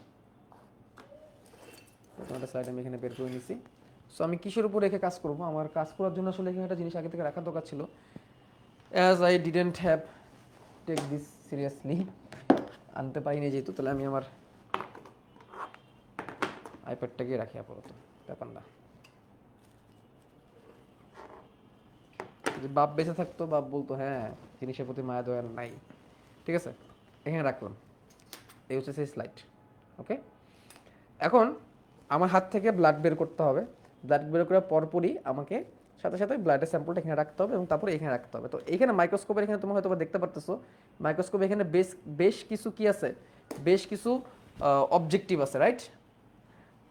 তোমাদের স্লাইড আমি এখানে বের করে নিছি। সো আমি কিসের উপর রেখে কাজ করব? আমার কাজ করার জন্য আসলে এখানে একটা জিনিস আগে থেকে রাখার দরকার ছিল। As I didn't have take this seriously, আনতে পারিনি যেহেতু, তাহলে আমি আমার আইপ্যাডটাকে রাখি আপাতত, ব্যাপার না। যদি বাপ বেঁচে থাকতো, বাপ বলতো হ্যাঁ জিনিসের প্রতি মায়া দয়া নাই। ঠিক আছে, এখানে রাখলাম। এই হচ্ছে সেই স্লাইড। ওকে, এখন আমার হাত থেকে ব্লাড বের করতে হবে। ব্লাড বের করার পরপরই আমাকে সাথে সাথে ব্লাডের স্যাম্পলটা এখানে রাখতে হবে এবং তারপরে এখানে রাখতে হবে। তো এখানে মাইক্রোস্কোপের এখানে তোমরা হয়তো দেখতে পারতেছো, মাইক্রোস্কোপ এখানে বেশ কিছু কি আছে, বেশ কিছু অবজেক্টিভ আছে, রাইট?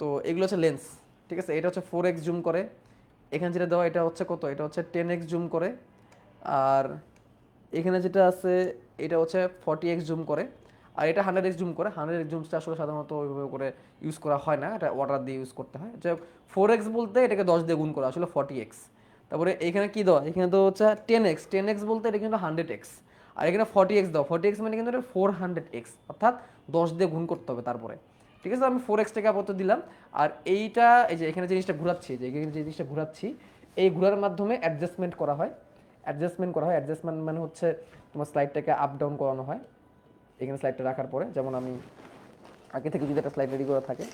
তো এগুলো হচ্ছে লেন্স। ঠিক আছে, এটা হচ্ছে 4x জুম করে, এখানে যেটা দেওয়া এটা হচ্ছে কত, এটা হচ্ছে 10x জুম করে, আর এখানে যেটা আছে এটা হচ্ছে 40x জুম করে, আর এটা 100x জুম করে। 100x জুমটা আসলে সাধারণত ওইভাবে করে ইউজ করা হয় না, এটা অর্ডার দিয়ে ইউজ করতে হয়। যে 4x বলতে এটাকে 10 দিয়ে গুণ করা, আসলে 40x। তারপরে এখানে কি দেওয়া, এখানে তো হচ্ছে 10x, 10x বলতে এটা কিন্তু 100x, আর এখানে 40x দাও, 40x মানে কিন্তু এটা 400x, অর্থাৎ 10 দিয়ে গুণ করতে হবে তারপরে। ঠিক আছে, আমি 4x টাকে আপাতত দিলাম। আর এইটা এই যে এখানে জিনিসটা ঘোরাচ্ছি, যে এখানে যে জিনিসটা ঘোরাচ্ছি, এই ঘোরার মাধ্যমে অ্যাডজাস্টমেন্ট করা হয়। অ্যাডজাস্টমেন্ট মানে হচ্ছে তোমার স্লাইডটাকে আপ ডাউন করানো হয়। এখানে স্লাইডটা রাখার পরে, যেমন আমি আগে থেকে যদি একটা স্লাইড রেডি করা থাকে,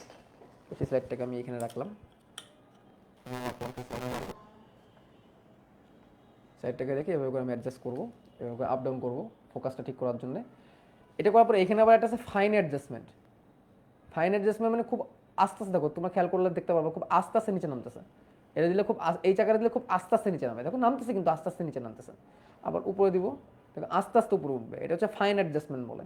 তো সেই স্লাইডটাকে আমি এখানে রাখলাম। স্লাইডটাকে রেখে এভাবে করে আমি অ্যাডজাস্ট করবো, এভাবে করে আপ ডাউন করবো ফোকাসটা ঠিক করার জন্য। এটা করার পরে এখানে আবার একটা আছে ফাইন অ্যাডজাস্টমেন্ট। ফাইন অ্যাডজাস্টমেন্ট মানে খুব আস্তে আস্তে, দেখো তোমরা খেয়াল করলে দেখতে পারবো খুব আস্তে আস্তে নিচে নামতেছে। এটা দিলে খুব এই চাকাটা দিলে খুব আস্তে আস্তে নিচে নামে, দেখো নামতেছে কিন্তু আস্তে আস্তে নিচে নামতেছে। আবার উপরে দিব, দেখো আস্তে আস্তে উপরে উঠবে। এটা হচ্ছে ফাইন অ্যাডজাস্টমেন্ট বলে।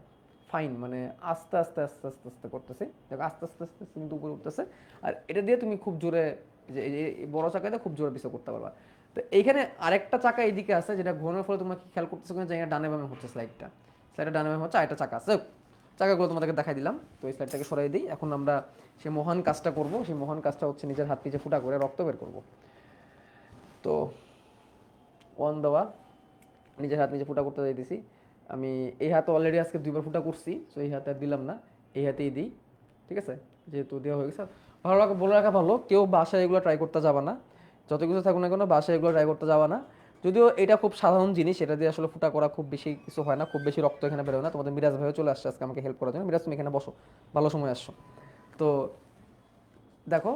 ফাইন মানে আস্তে আস্তে আস্তে আস্তে আস্তে করতেছে, দেখো আস্তে আস্তে আস্তে কিন্তু উপরে উঠতেছে। আর এটা দিয়ে তুমি খুব জোরে, যে এই বড় চাকাতে খুব জোরে পিছু করতে পারবা। তো এইখানে আরেকটা চাকা এইদিকে আছে, যেটা ঘোরানোর ফলে তোমরা খেয়াল করতেছো কিনা, যে ডানে বামে হচ্ছে স্লাইডটা ডানে বামে হচ্ছে, আরেকটা চাকা আছে। চাকাগুলো তোমাদেরকে দেখাই দিলাম। তো এই স্লাইডটাকে সরাই দিই। এখন আমরা সেই মহান কাজটা করব। সেই মহান কাজটা হচ্ছে নিজের হাত নিচে ফুটা করে রক্ত বের করব। তো ওয়ান দেওয়া, নিজের হাত নিজে ফুটা করতে যাইতেছি। আমি এই হাতে অলরেডি আজকে 2বার ফুটা করছি, তো এই হাতে আর দিলাম না, এই হাতেই দিই। ঠিক আছে, যেহেতু দেওয়া হয়ে গেছে। ভালো রাখা, বলে রাখা ভালো, কেউ বাসায় এগুলো ট্রাই করতে যাবা না। যত কিছু থাকুক না কেন, বাসায় এগুলো ট্রাই করতে যাবা না। যদিও এটা খুব সাধারণ জিনিস, এটা দিয়ে আসলে ফুটা করা খুব বেশি কিছু হয় না, খুব বেশি রক্ত এখানে বেরোয় না। তোমাদের মিরাজ ভাইও চলে আসছে আজকে আমাকে হেল্প করার জন্য। মিরাজ তুমি এখানে বসো, ভালো সময় আসছো। তো দেখো,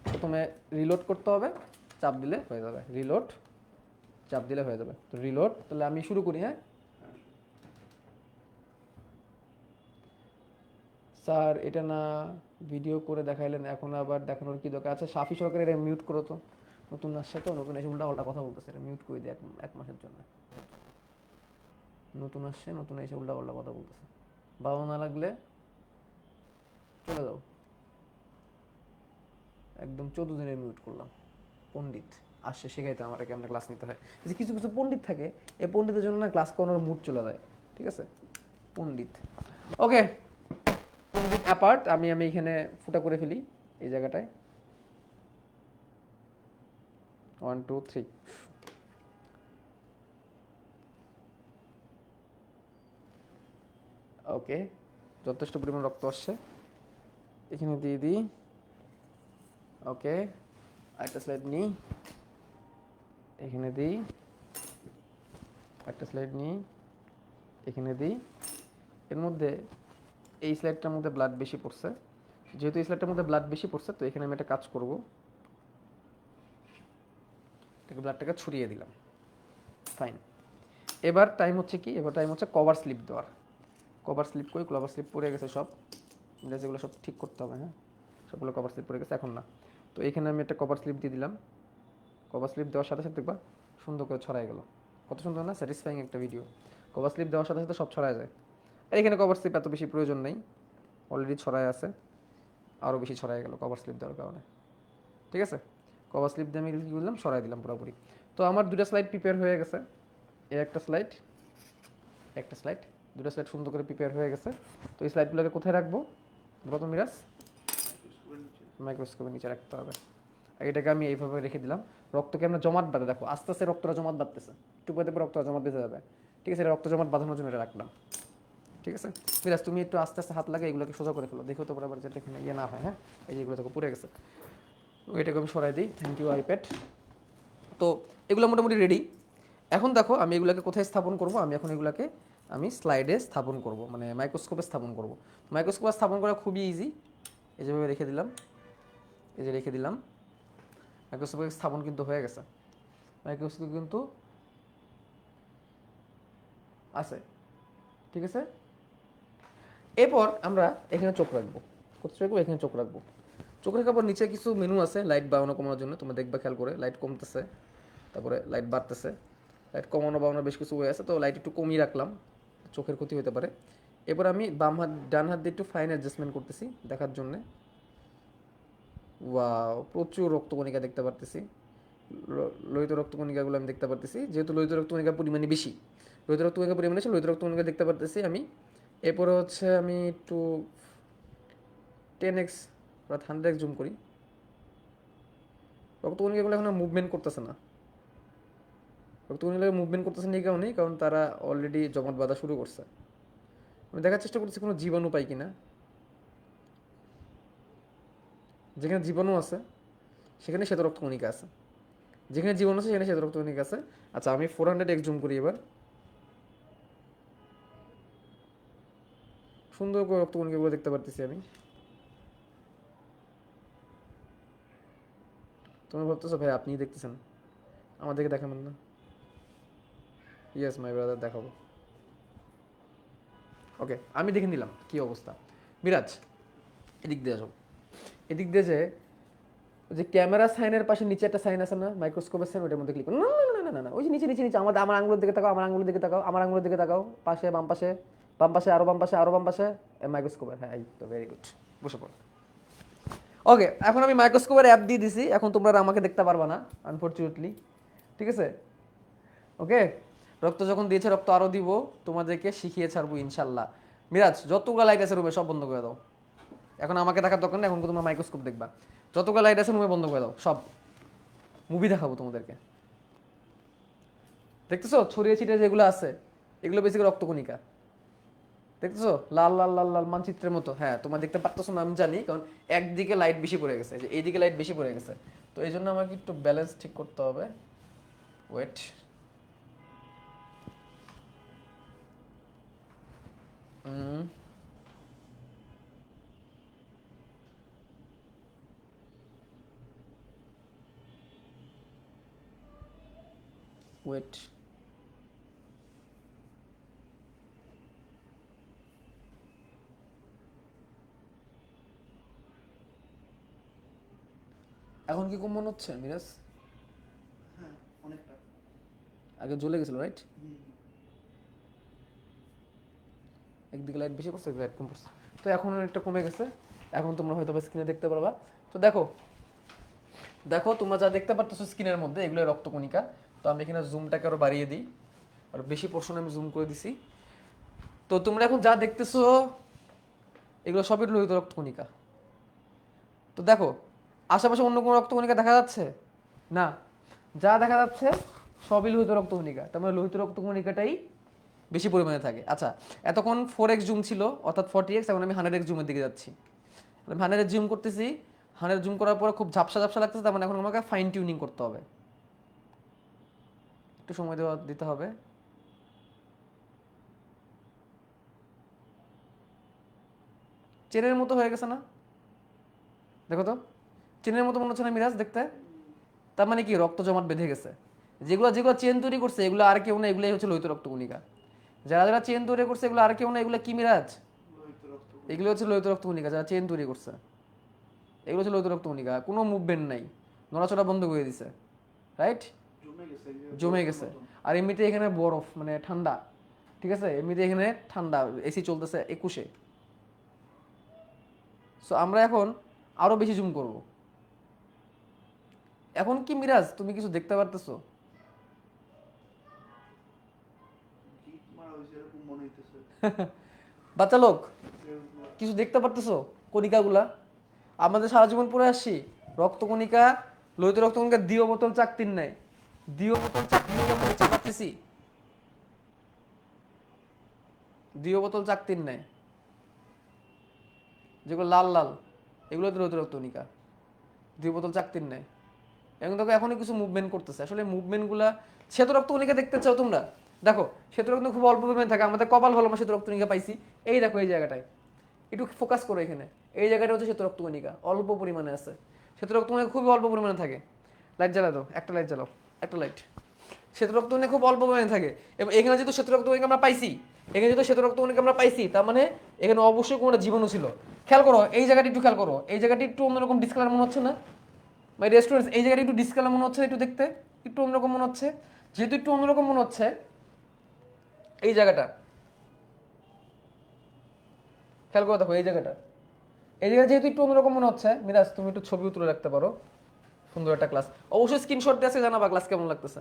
প্রথমে রিলোড করতে হবে, চাপ দিলে হয়ে যাবে। রিলোড, চাপ দিলে হয়ে যাবে। তো রিলোড, তাহলে আমি শুরু করি। হ্যাঁ স্যার, এটা না ভিডিও করে দেখাইলেন, এখন আবার দেখানোর কি দরকার? আচ্ছা সাফি সরকার, এটা মিউট করো তো, নতুন আসছে তো, নতুন এসে উল্টা পাল্টা কথা বলতেছে, এটা মিউট করে দিই এক মাসের জন্য। নতুন আসছে, নতুন এসে উল্টা পাল্টা কথা বলতেছে, ভালো না লাগলে চলে যাও। একদম 14 দিনের মিউট করলাম। পণ্ডিত আসছে শেখাইতে আমার কেমন ক্লাস নিতে হয়। যে কিছু কিছু পণ্ডিত থাকে, এই পণ্ডিতের জন্য না ক্লাস করানোর মুড চলে যায়। ঠিক আছে, পণ্ডিত। ওকে, পণ্ডিত অ্যাপার্ট, আমি এখানে ফুটা করে ফেলি এই জায়গাটায়। 1 2 3। ওকে, যথেষ্ট পরিমাণ রক্ত আসছে, এখানে দিয়ে দিই। ওকে, একটা স্লাইড নিই, এখানে দিই। একটা স্লাইড নিই, এখানে দিই। এর মধ্যে এই স্লাইডটার মধ্যে ব্লাড বেশি পড়ছে, যেহেতু এই স্লাইডটার মধ্যে ব্লাড বেশি পড়ছে, তো এখানে আমি একটা কাজ করব, ব্লাডটাকে ছড়িয়ে দিলাম। ফাইন। এবার টাইম হচ্ছে কি, এবার টাইম হচ্ছে কভার স্লিপ দেওয়ার। কভার স্লিপ কই, কভার স্লিপ পড়ে গেছে সব, যেগুলো সব ঠিক করতে হবে। হ্যাঁ, সবগুলো কভার স্লিপ পড়ে গেছে, এখন না। তো এখানে আমি একটা কভার স্লিপ দিয়ে দিলাম। কভার স্লিপ দেওয়ার সাথে সাথে দেখবা সুন্দর করে ছড়াই গেল। কত সুন্দর না, স্যাটিসফাইং একটা ভিডিও। কভার স্লিপ দেওয়ার সাথে সাথে সব ছড়ায় যায়। আর এখানে কভার স্লিপ এত বেশি প্রয়োজন নেই, অলরেডি ছড়ায় আছে, আরও বেশি ছড়াই গেল কভার স্লিপ দেওয়ার কারণে। ঠিক আছে, কভার স্লিপ দিয়ে আমি কী করলাম, ছড়াই দিলাম পুরোপুরি। তো আমার 2টা স্লাইড প্রিপেয়ার হয়ে গেছে। এই একটা স্লাইড, একটা স্লাইড, 2টা স্লাইড সুন্দর করে প্রিপেয়ার হয়ে গেছে। তো এই স্লাইডগুলোকে কোথায় রাখবো বলো তো মিরাজ? মাইক্রোস্কোপের নিচে রাখতে হবে। এটাকে আমি এইভাবে রেখে দিলাম। রক্তকে আমরা জমাট বাঁধে, দেখো আস্তে আস্তে রক্তটা জমাট বাঁধতেছে, একটু পরে রক্তটা জমাট বেঁধে যাবে। ঠিক আছে, এটা রক্ত জমাট বাঁধানোর জন্য এটা রাখলাম। ঠিক আছে মিরাজ, তুমি একটু আস্তে আস্তে হাত লাগে এগুলোকে সোজা করে ফেলো, দেখো তো বরাবর যাতে এখানে ইয়ে না হয়। হ্যাঁ, এই যেগুলো দেখো পুড়ে গেছে, ওইটাকে আমি সরাই দিই। Thank you iPad. তো এগুলো মোটামুটি রেডি। এখন দেখো আমি এগুলোকে কোথায় স্থাপন করব, আমি এখন এগুলোকে আমি স্লাইডে স্থাপন করব, মানে মাইক্রোস্কোপে স্থাপন করব। মাইক্রোস্কোপে স্থাপন করা খুবই ইজি, এই যেভাবে রেখে দিলাম, এই যে রেখে দিলাম, মাইক্রোস্কোপে স্থাপন কিন্তু হয়ে গেছে। মাইক্রোস্কোপ কিন্তু আছে, ঠিক আছে। এরপর আমরা এখানে চোখ রাখবো, কোথায় রাখবো, এখানে চোখ রাখবো। চোখ রাখার পর নিচে কিছু মেনু আছে লাইট বাড়ানো কমানোর জন্য, তোমরা দেখবা খেয়াল করে, লাইট কমতেছে, তারপরে লাইট বাড়তেছে, লাইট কমানো বাড়ানোর বেশ কিছু ওয়ে আছে, তো লাইট একটু কমিয়ে রাখলাম, চোখের ক্ষতি হতে পারে। এবার আমি বাম হাত ডান হাত দিয়ে একটু ফাইন অ্যাডজাস্টমেন্ট করতেছি দেখার জন্যে। ওয়াও, প্রচুর রক্তকণিকা দেখতে পারতেছি, লোহিত রক্তকণিকাগুলো আমি দেখতে পারতেছি, যেহেতু লোহিত রক্তকণিকার পরিমাণে বেশি, লোহিত রক্তকণিকার পরিমাণে বেশি, লোহিত রক্তকণিকা দেখতে পারতেছি আমি। এরপরে হচ্ছে আমি একটু 10x বা 100x জুম করি, রক্তকণিকাগুলো এখন মুভমেন্ট করতেছে না। রক্তকণিকাগুলো মুভমেন্ট করতেছে না এই কারণেই, কারণ তারা অলরেডি জমাট বাঁধা শুরু করছে। আমি দেখার চেষ্টা করছি কোনো জীবাণু পাই কিনা, যেখানে জীবাণু আছে সেখানে শ্বেত রক্তকণিকা আছে, যেখানে জীবাণু আছে সেখানে শ্বেত রক্তকণিকা আছে। আচ্ছা আমি 400x জুম করি এবার, সুন্দর করে রক্তকণিকাগুলো দেখতে পারতেছি আমি। তোমরা ভাবতেছো ভাই আপনিই দেখতেছেন, আমাদেরকে দেখাবেন না? ইয়েস মাই ব্রাদার, দেখাবো। ওকে, আমি দেখে নিলাম কি অবস্থা। মিরাজ এদিক দিয়ে আসো, এদিক দিয়ে যে ক্যামেরা সাইনের পাশে নিচে একটা সাইন আছে না, মাইক্রোস্কোপের সাইন, ওইটার মধ্যে ক্লিক করো। না না না না না না, ওই যে নিচে নিচে নিচে, আমার আঙুলের দিকে তাকাও, আমার আঙুলের দিকে তাকাও, আমার আঙুলের দিকে তাকাও, পাশে বাম পাশে, বাম পাশে, আরো বাম পাশে, আরো বাম পাশে, মাইক্রোস্কোপের, হ্যাঁ এই তো, ভেরি গুড, বসে পড়ো। ওকে, এখন আমি মাইক্রোস্কোপের অ্যাপ দিয়ে দিছি, এখন তোমরা আর আমাকে দেখতে পারবা না আনফরচুনেটলি, ঠিক আছে। ওকে, রক্ত যখন দিয়েছে, রক্ত আরো দিব, তোমাদেরকে শিখিয়ে ছাড়বো ইনশাল্লাহ। মিরাজ যতগুলো লাইট আছে রুমে সব বন্ধ করে দাও, এখন আমাকে দেখার দরকার নেই, এখন তোমরা মাইক্রোস্কোপ দেখবা। যতগুলো লাইট আছে রুমে বন্ধ করে দাও সব, মুভি দেখাবো তোমাদেরকে। দেখতেছো ছড়িয়ে ছিটিয়ে যেগুলো আছে, এগুলো বেসিক্যালি রক্তকণিকা, দেখতেছো লাল লাল লাল লাল মানচিত্রের মতো। হ্যাঁ তোমরা দেখতে পারতেছো না আমি জানি, কারণ একদিকে লাইট বেশি পড়ে গেছে, যে এইদিকে লাইট বেশি পড়ে গেছে, তো এই জন্য আমাকে একটু ব্যালেন্স ঠিক করতে হবে। ওয়েট, ওয়েট, এখন কি কম মনে হচ্ছে মিরাজ? হ্যাঁ অনেকটা। আগে জ্বলে গেছিল রাইট, একদিকে লাইট বেশি পড়ছে, লাইট কম পড়ছে, তো এখন একটা কমে গেছে। এখন তোমরা হয়তো স্ক্রিনে দেখতে পারবা। তো দেখো দেখো তোমরা যা দেখতে পারতেছো স্ক্রিনের মধ্যে, এগুলো রক্তকণিকা। তো আমি এখানে জুমটাকে আরো বাড়িয়ে দিই, আর বেশি পোর্শন আমি জুম করে দিছি। তো তোমরা এখন যা দেখতেছো এগুলো সবই লোহিত রক্তকণিকা। তো দেখো আশেপাশে অন্য কোনো রক্তকণিকা দেখা যাচ্ছে না, যা দেখা যাচ্ছে সবই লোহিত রক্তকণিকা, তার মানে লোহিত রক্তকণিকাটাই বেশি পরিমাণে থাকে। আচ্ছা এতক্ষণ 4x জুম ছিল অর্থাৎ 40x, এখন আমি 100x জুমের দিকে যাচ্ছি। আমি 100x জুম করতেছি, 100 জুম করার পরে খুব ঝাপসা ঝাপসা লাগতেছে, তার মানে এখন আমাকে ফাইন টিউনিং করতে হবে, একটু সময় দিতে হবে। চেনের মতো হয়ে গেছে না, দেখো তো চেনের মতো মনে হচ্ছে না মিরাজ দেখতে? তার মানে কি রক্ত জমাট বেঁধে গেছে। যেগুলো যেগুলো চেন তৈরি করছে এগুলো আর কেউ না, এগুলোই হচ্ছে লোহিত রক্তকণিকা। যারা যারা চেন তৈরি করছে এগুলো আর কেউ না, এগুলো কি মিরাজ? এগুলো হচ্ছে লোহিত রক্তকণিকা, যারা চেন তৈরি করছে এগুলো হচ্ছে লোহিত রক্তকণিকা। কোনো মুভমেন্ট নাই, নড়াচড়া বন্ধ করে দিছে, রাইট, জমে গেছে। আর এমনিতে এখানে বরফ মানে ঠান্ডা, ঠিক আছে, এমনিতে এখানে ঠান্ডা, এসি চলতেছে 21-এ। সো আমরা এখন আরো বেশি জুম করব। এখন কি মিরাজ তুমি কিছু দেখতে পারতেছো? বাচ্চা লোক কিছু দেখতে পারতেছো? কণিকাগুলা আমাদের সারা জীবন পড়ে আসছি, রক্তকণিকা, লোহিত রক্তকণিকা দিও বোতল চাকতির নাই, দিও বোতল চাকতির আমরা চাপাচ্ছি। দ্বিতীয় বোতল চাকতির নেয়, যেগুলো লাল লাল এগুলো তো লোহিত রক্তকণিকা, দ্বিতীয় বোতল চাকতির নেয়। এবং দেখো এখনই কিছু মুভমেন্ট করতেছে, আসলে মুভমেন্টগুলা শ্বেত রক্তকণিকা দেখতে চাও তোমরা, দেখো শ্বেত রক্ত খুব অল্প পরিমাণে থাকে, আমাদের কপাল ভালো আমরা শ্বেত রক্তকণিকা পাইছি। এই দেখো এই জায়গাটায় একটু ফোকাস করো, এখানে এই জায়গাটা হচ্ছে শ্বেত রক্তকণিকা, অল্প পরিমাণে আছে, শ্বেত রক্তকণিকা খুবই অল্প পরিমাণে থাকে। লাইট জ্বালা দাও, একটা লাইট জ্বালাও, একটা লাইট। শ্বেত রক্তকণিকা খুব অল্প পরিমাণে থাকে, এবং এখানে যেহেতু শ্বেত রক্তকণিকা আমরা পাইছি, এখানে যেহেতু শ্বেত রক্তকণিকা আমরা পাইছি, তার মানে এখানে অবশ্যই কোনো একটা জীবাণু ছিল। খেয়াল করো এই জায়গাটি একটু খেয়াল করো, এই জায়গাটি একটু অন্যরকম ডিসকালার মনে হচ্ছে না মাই রেস্টুরেন্টস? এই জায়গাটা একটু ডিসকালার মনে হচ্ছে, একটু দেখতে একটু অন্যরকম মনে হচ্ছে। যেহেতু একটু অন্যরকম মনে হচ্ছে এই জায়গাটা, খেয়াল করে দেখো এই জায়গাটা, এই জায়গাটা যেহেতু একটু অন্যরকম মনে হচ্ছে, মিরাজ তুমি একটু ছবিও তুলে রাখতে পারো, সুন্দর একটা ক্লাস। অবশ্যই স্ক্রিনশট দিয়ে আছে, জানাবা ক্লাস কেমন লাগতেছে,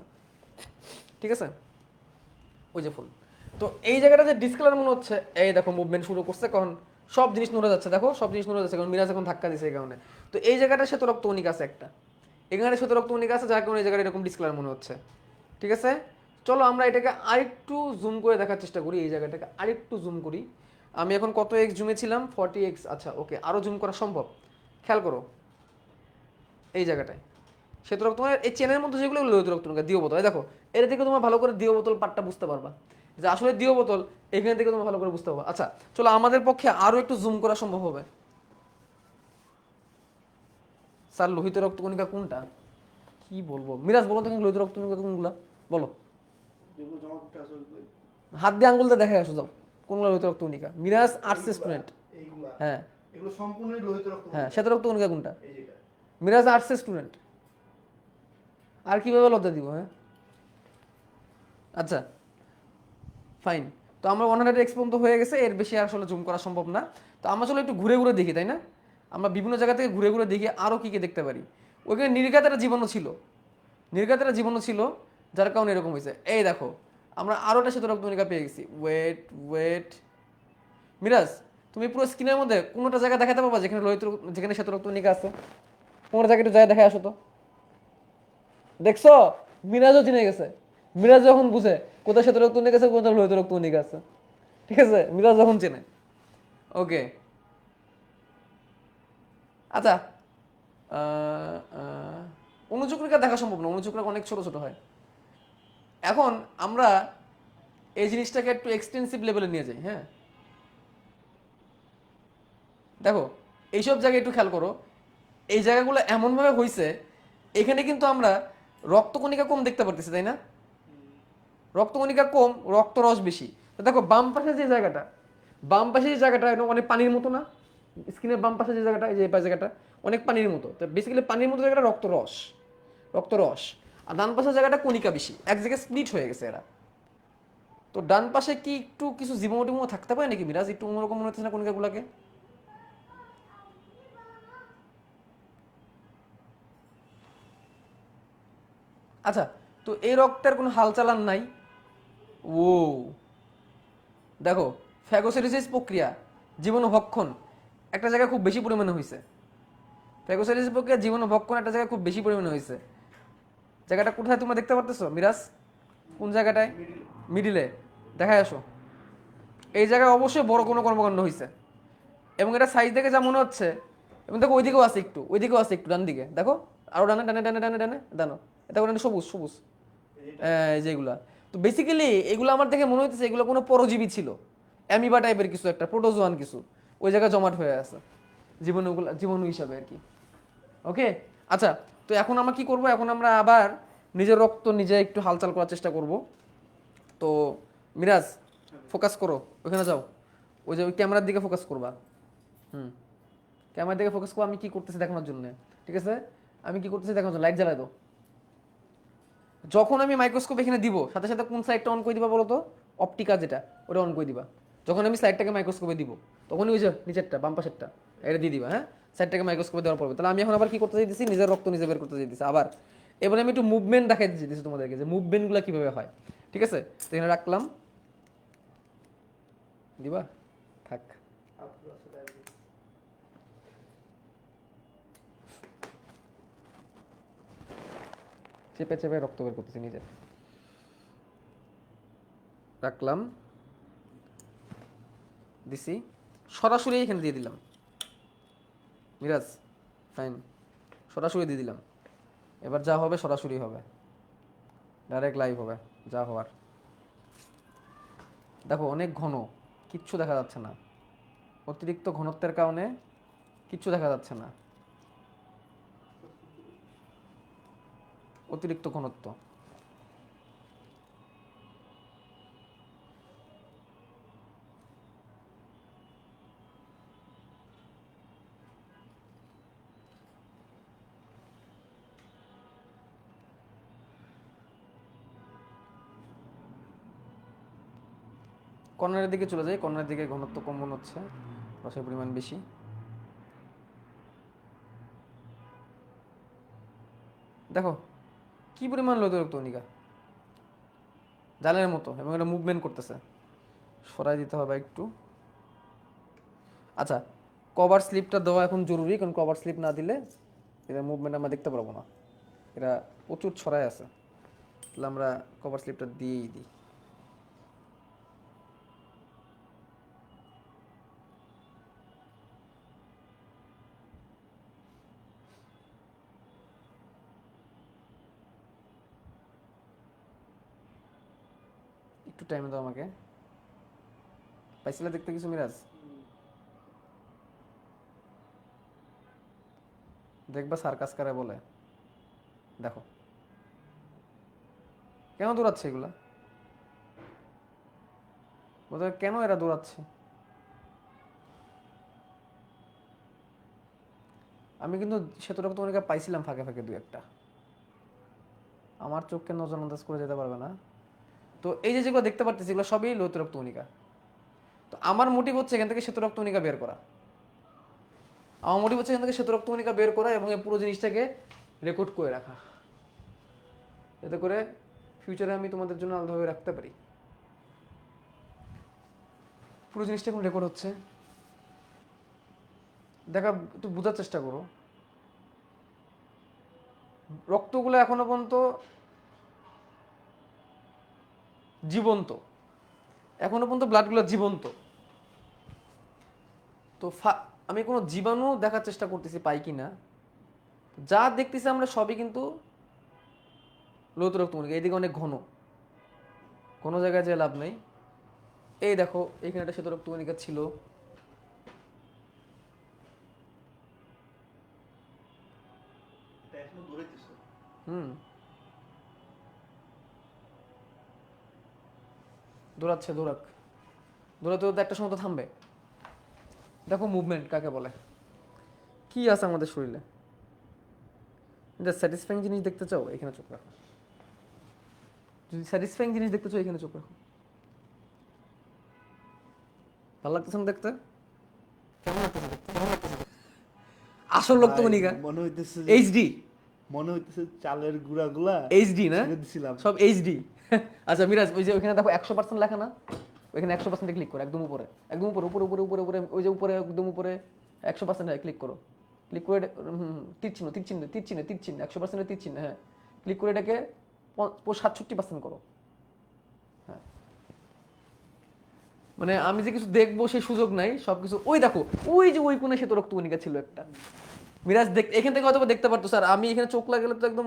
ঠিক আছে? ওই যে ফুল, তো এই জায়গাটা যে ডিসকালার মনে হচ্ছে, এই দেখো মুভমেন্ট শুরু করছে, কারণ সব জিনিস নড়ে যাচ্ছে, দেখো সব জিনিস নড়ে যাচ্ছে, কারণ মিরাজ এখন ধাক্কা দিছে এই কারণে। তো এই জায়গাটা শ্বেত রক্তকণিকা আছে একটা, এখানে শ্বেত রক্তকণিকা আছে, যার কারণে এই জায়গাটা এরকম ডিসকালার মনে হচ্ছে, ঠিক আছে? চলো আমরা এটাকে আরেকটু জুম করে দেখার চেষ্টা করি, এই জায়গাটাকে আরেকটু জুম করি। আমি এখন কত এক্স জুমে ছিলাম? 40x। আচ্ছা ওকে, আরও জুম করা সম্ভব। খেয়াল করো এই জায়গাটায় শ্বেত রক্তকণিকা, এই চেনের মধ্যে যেগুলো লোহিত রক্তকণিকা, দ্বিতীয় বোতল, এই দেখো এটা থেকে তোমার ভালো করে দ্বিতীয় বোতল পার্টটা বুঝতে পারবা, যে আসলে দ্বিতীয় বোতল এখান থেকে তোমার ভালো করে বুঝতে পারবা। আচ্ছা চলো আমাদের পক্ষে আরো একটু জুম করা সম্ভব হবে। স্যার লোহিত রক্তকণিকা কোনটা, কি বলবো? মিরাজ বলো তো লোহিত রক্তকণিকা কোনগুলা, বলো। যেগুলো জমা করতে আসলে হাত দিয়ে আঙ্গুল দিয়ে দেখে আসো, যাও কোনগুলো লোহিত রক্তকণিকা। মিরাজ আর্টস স্টুডেন্ট, এইগুলা, হ্যাঁ এগুলো সম্পূর্ণই লোহিত রক্ত। হ্যাঁ, শ্বেত রক্তকণিকা কোনটা? এই যেটা মিরাজ আর্টস স্টুডেন্ট, আর কিভাবে লজ্জা দিব? হ্যাঁ আচ্ছা ফাইন, তো আমরা 100x পর্যন্ত হয়ে গেছে, এর বেশি আর আসলে জুম করা সম্ভব না। তো আমরা চলো একটু ঘুরে ঘুরে দেখি, তাই না? আমরা বিভিন্ন জায়গা থেকে ঘুরে ঘুরে দেখি আরও কী কী দেখতে পারি। ওইখানে নির্ঘাতের জীবাণু ছিল, নির্ঘাতের জীবাণু ছিল, যার কারণে এরকম হয়েছে। এই দেখো আমরা আরও একটা শ্বেত রক্তকণিকা পেয়ে গেছি। ওয়েট ওয়েট, মিরাজ তুমি পুরো স্ক্রিনের মধ্যে কোনোটা জায়গা দেখাতে পারবা যেখানে যেখানে শ্বেত রক্তকণিকা আছে? কোনোটা জায়গা একটু জায়গা দেখে আসো তো। দেখছো, মিরাজও চিনে গেছে। মিরাজ যখন বুঝে কোথায় শ্বেত রক্তকণিকা আছে, কোথায় লোহিত রক্তকণিকা আছে, ঠিক আছে? মিরাজ যখন চেনে, ওকে। আচ্ছা অনুচক্রিকা দেখা সম্ভব না, অনুচক্রিকা অনেক ছোট ছোট হয়। এখন আমরা এই জিনিসটাকে একটু এক্সটেন্সিভ লেভেলে নিয়ে যাই। হ্যাঁ দেখো এইসব জায়গায় একটু খেয়াল করো, এই জায়গাগুলো এমনভাবে হয়েছে, এখানে কিন্তু আমরা রক্তকণিকা কম দেখতে পারতেছি, তাই না? রক্তকণিকা কম, রক্তরস বেশি। তো দেখো বাম পাশে যে জায়গাটা, বাম পাশে যে জায়গাটা এটা অনেক পানির মতো না? স্কিনের বাম পাশে যে জায়গাটা, এই যে জায়গাটা অনেক পানির মতো, তো বেসিক্যালি পানির মতো জায়গাটা রক্তরস, রক্তরস। আর ডান পাশের জায়গাটা কণিকা বেশি, এক জায়গায় স্প্লিট হয়ে গেছে এরা। তো ডান পাশে কি একটু কিছু জীবাণু টিবাণু থাকতে পারে নাকি মিরাজ? একটু অন্যরকম মনে হচ্ছে না কণিকাগুলোকে? আচ্ছা, তো এই রক্তের কোনো হালচালান নাই। ও দেখো ফ্যাগোসাইটোসিস প্রক্রিয়া, জীবাণু ভক্ষণ একটা জায়গায় খুব বেশি পরিমাণে হয়েছে। ফ্যাগোসাইটোসিস প্রক্রিয়া জীবাণু ভক্ষণ একটা জায়গায় খুব বেশি পরিমাণে হয়েছে। জায়গাটা কোথায় তোমরা দেখতে পারতেছো মিরাজ? কোন জায়গাটায়? মিডিলে, দেখায় আসো। এই জায়গায় অবশ্যই বড় কোনো কর্মকাণ্ড হয়েছে, এবং এটা সাইজ দেখে যা মনে হচ্ছে, এবং দেখো ওইদিকেও আছে একটু, ওইদিকেও আছে একটু, ডান দিকে দেখো, আরো ডানে ডানে ডানে ডানে ডানে ডানো, এটা কোনো সবুজ সবুজ, যেগুলা। তো বেসিক্যালি এগুলো আমার দেখে মনে হচ্ছে এগুলো কোনো পরজীবী ছিল, অ্যামিবা টাইপের কিছু একটা, প্রোটোজোয়ান কিছু ওই জায়গায় জমাট হয়ে আছে, জীবাণুগুলো জীবাণু হিসাবে আর কি। ওকে আচ্ছা, তো এখন আমরা কি করব? এখন আমরা আবার নিজের রক্ত নিজে একটু হালচাল করার চেষ্টা করব। তো মিরাজ ফোকাস করো, ওখানে যাও, ওই যে ওই ক্যামেরার দিকে ফোকাস করবা। ক্যামেরার দিকে ফোকাস করো, আমি কি করতেছি দেখানোর জন্য, ঠিক আছে? আমি কি করতেছি দেখানোর জন্য, লাইট জ্বালাই দাও। যখন আমি মাইক্রোস্কোপ এখানে দিব, সাথে সাথে কোন সাইডটা অন করে দিবা বলো তো? অপটিকা যেটা, ওটা অন করে দিবা। যখন আমি স্লাইডটাকে মাইক্রোস্কোপে দিব, তখনই ওই যে নিচেরটা বাম পাশেরটা এটা দিয়ে দিবা। হ্যাঁ, সাইডটাকে মাইক্রোস্কোপে দেওয়ার পড়বে। তাহলে আমি এখন আবার কি করতে চাইতেছি? নিজের রক্ত নিজে বের করতে চাইতেছি আবার। এবারে আমি একটু মুভমেন্ট দেখাইতে চাইতেছি তোমাদেরকে, যে মুভমেন্টগুলো কিভাবে হয়, ঠিক আছে? তো এখানে রাখলাম, দিবা থাক। চেপে চেপে রক্ত বের করতেছি নিজে, রাখলাম। দিছি, সরাসরি এখানে দিয়ে দিলাম। মিরাজ ফাইন, সরাসরি দিয়ে দিলাম। এবার যা হবে সরাসরি হবে, ডাইরেক্ট লাইভ হবে যা হওয়ার। দেখো অনেক ঘন, কিচ্ছু দেখা যাচ্ছে না, অতিরিক্ত ঘনত্বের কারণে কিচ্ছু দেখা যাচ্ছে না, অতিরিক্ত ঘনত্ব। কর্নারের দিকে চলে যাই, কর্নারের দিকে ঘনত্ব কম মনে হচ্ছে, রসের পরিমাণ বেশি। দেখো কি পরিমাণ লোহিত কণিকা, জালের মতো, এবং এটা মুভমেন্ট করতেছে। সরাই দিতে হবে একটু। আচ্ছা, কভার স্লিপটা দেওয়া এখন জরুরি, কারণ কভার স্লিপ না দিলে এটা মুভমেন্ট আমরা দেখতে পারবো না। এটা প্রচুর ছড়ায় আছে, তাহলে আমরা কভার স্লিপটা দিয়েই দিই। একটু টাইম দাও আমাকে। পাইছিলে দেখতে কিছু মিরাজ? দেখবা সার্কাস কারে বলে। দেখো কেন দৌড়াচ্ছে এগুলা, বলতে কেন এরা দৌড়াচ্ছে। আমি কিন্তু সেতুটা তোমাকে পাইছিলাম ফাঁকে ফাঁকে দু একটা, আমার চোখকে নজর আন্দাজ করে যেতে পারবে না। তো এই যে যেগুলো দেখতে পারতেছি এগুলো সবই লোহিত রক্তকণিকা। তো আমার মোটিভ হচ্ছে এখান থেকে শ্বেত রক্তকণিকা বের করা, আমার মোটিভ হচ্ছে এখান থেকে শ্বেত রক্তকণিকা বের করা এবং এই পুরো জিনিসটাকে রেকর্ড করে রাখা, যাতে করে ফিউচারে আমি তোমাদের জন্য আলাদাভাবে রাখতে পারি। পুরো জিনিসটা এখন রেকর্ড হচ্ছে, দেখা একটু বোঝার চেষ্টা করো। রক্তগুলো এখনো পর্যন্ত জীবন্ত, এখনো পর্যন্ত ব্লাডগুলো জীবন্ত। তো আমি কোনো জীবাণু দেখার চেষ্টা করতেছি পাই কিনা, যা দেখতেছি আমরা সবই কিন্তু লোহিত রক্তকণিকা। এইদিকে অনেক ঘন, কোনো জায়গায় যে লাভ নেই। এই দেখো এখানে একটা শ্বেত রক্তকণিকা ছিল, এটা এখনো দৌড়াইতেছে। দৌড়াচ্ছে, দৌড়াক, দৌড়াতে দৌড়াতে একটা সময় তো থামবে। দেখো মুভমেন্ট কাকে বলে, কি আছে আমাদের শরীরে। স্যাটিসফাইং জিনিস দেখতে চাও এখানে চোখ রাখো, যদি স্যাটিসফাইং জিনিস দেখতে চাও এখানে চোখ রাখো। ভালো লাগতেছে না দেখতে? কেমন লাগতেছে দেখতে? কেমন লাগতেছে দেখতে? আসল রক্তকণিকা মনে হইতেছে এইচডি, মনে হইতেছে চালের গুঁড়াগুলা এইচডি না, ছেড়ে দিছিলাম। সব এইচডি। আচ্ছা মিরাজ, ওই যে ওইখানে দেখো 100% লেখা না, ওইখানে 100% ক্লিক করো, একদম উপরে, একদম উপরে উপরে উপরে উপরে উপরে, ওই যে উপরে একদম উপরে 100% ক্লিক করো। ক্লিক করে তীর চিহ্ন তীর চিহ্ন তীর চিহ্ন তীর চিহ্ন 100% তীর চিহ্ন, হ্যাঁ ক্লিক করে এটাকে 67% করো। হ্যাঁ, মানে আমি যে কিছু দেখবো সেই সুযোগ নাই, সবকিছু ওই দেখো, ওই যে ওই কোণে শ্বেত রক্তকণিকা ছিল একটা। মিরাজ দেখ, এখান থেকে হয়তো দেখতে পারতো স্যার, আমি এখানে চোখ লাগালে তো একদম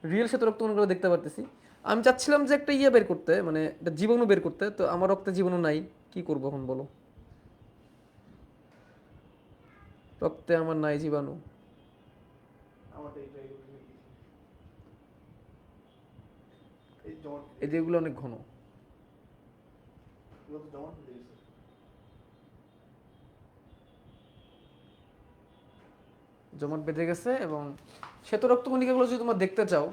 রিয়েল শ্বেত রক্তকণিকা দেখতে পারতেছি। আমি চাচ্ছিলাম যে একটা ইয়ে বের করতে, মানে একটা জীবাণু বের করতে, তো আমার রক্তে জীবাণু নাই, কি করবো এখন বলো? রক্তে আমার নাই জীবাণু। আমারটা এটাই এই জমাট এই যে এগুলো অনেক ঘন, এগুলো তো জমাট হয়ে গেছে। জমাট বেঁধে গেছে। এবং শ্বেত রক্তকণিকাগুলো যদি তোমরা দেখতে চাও,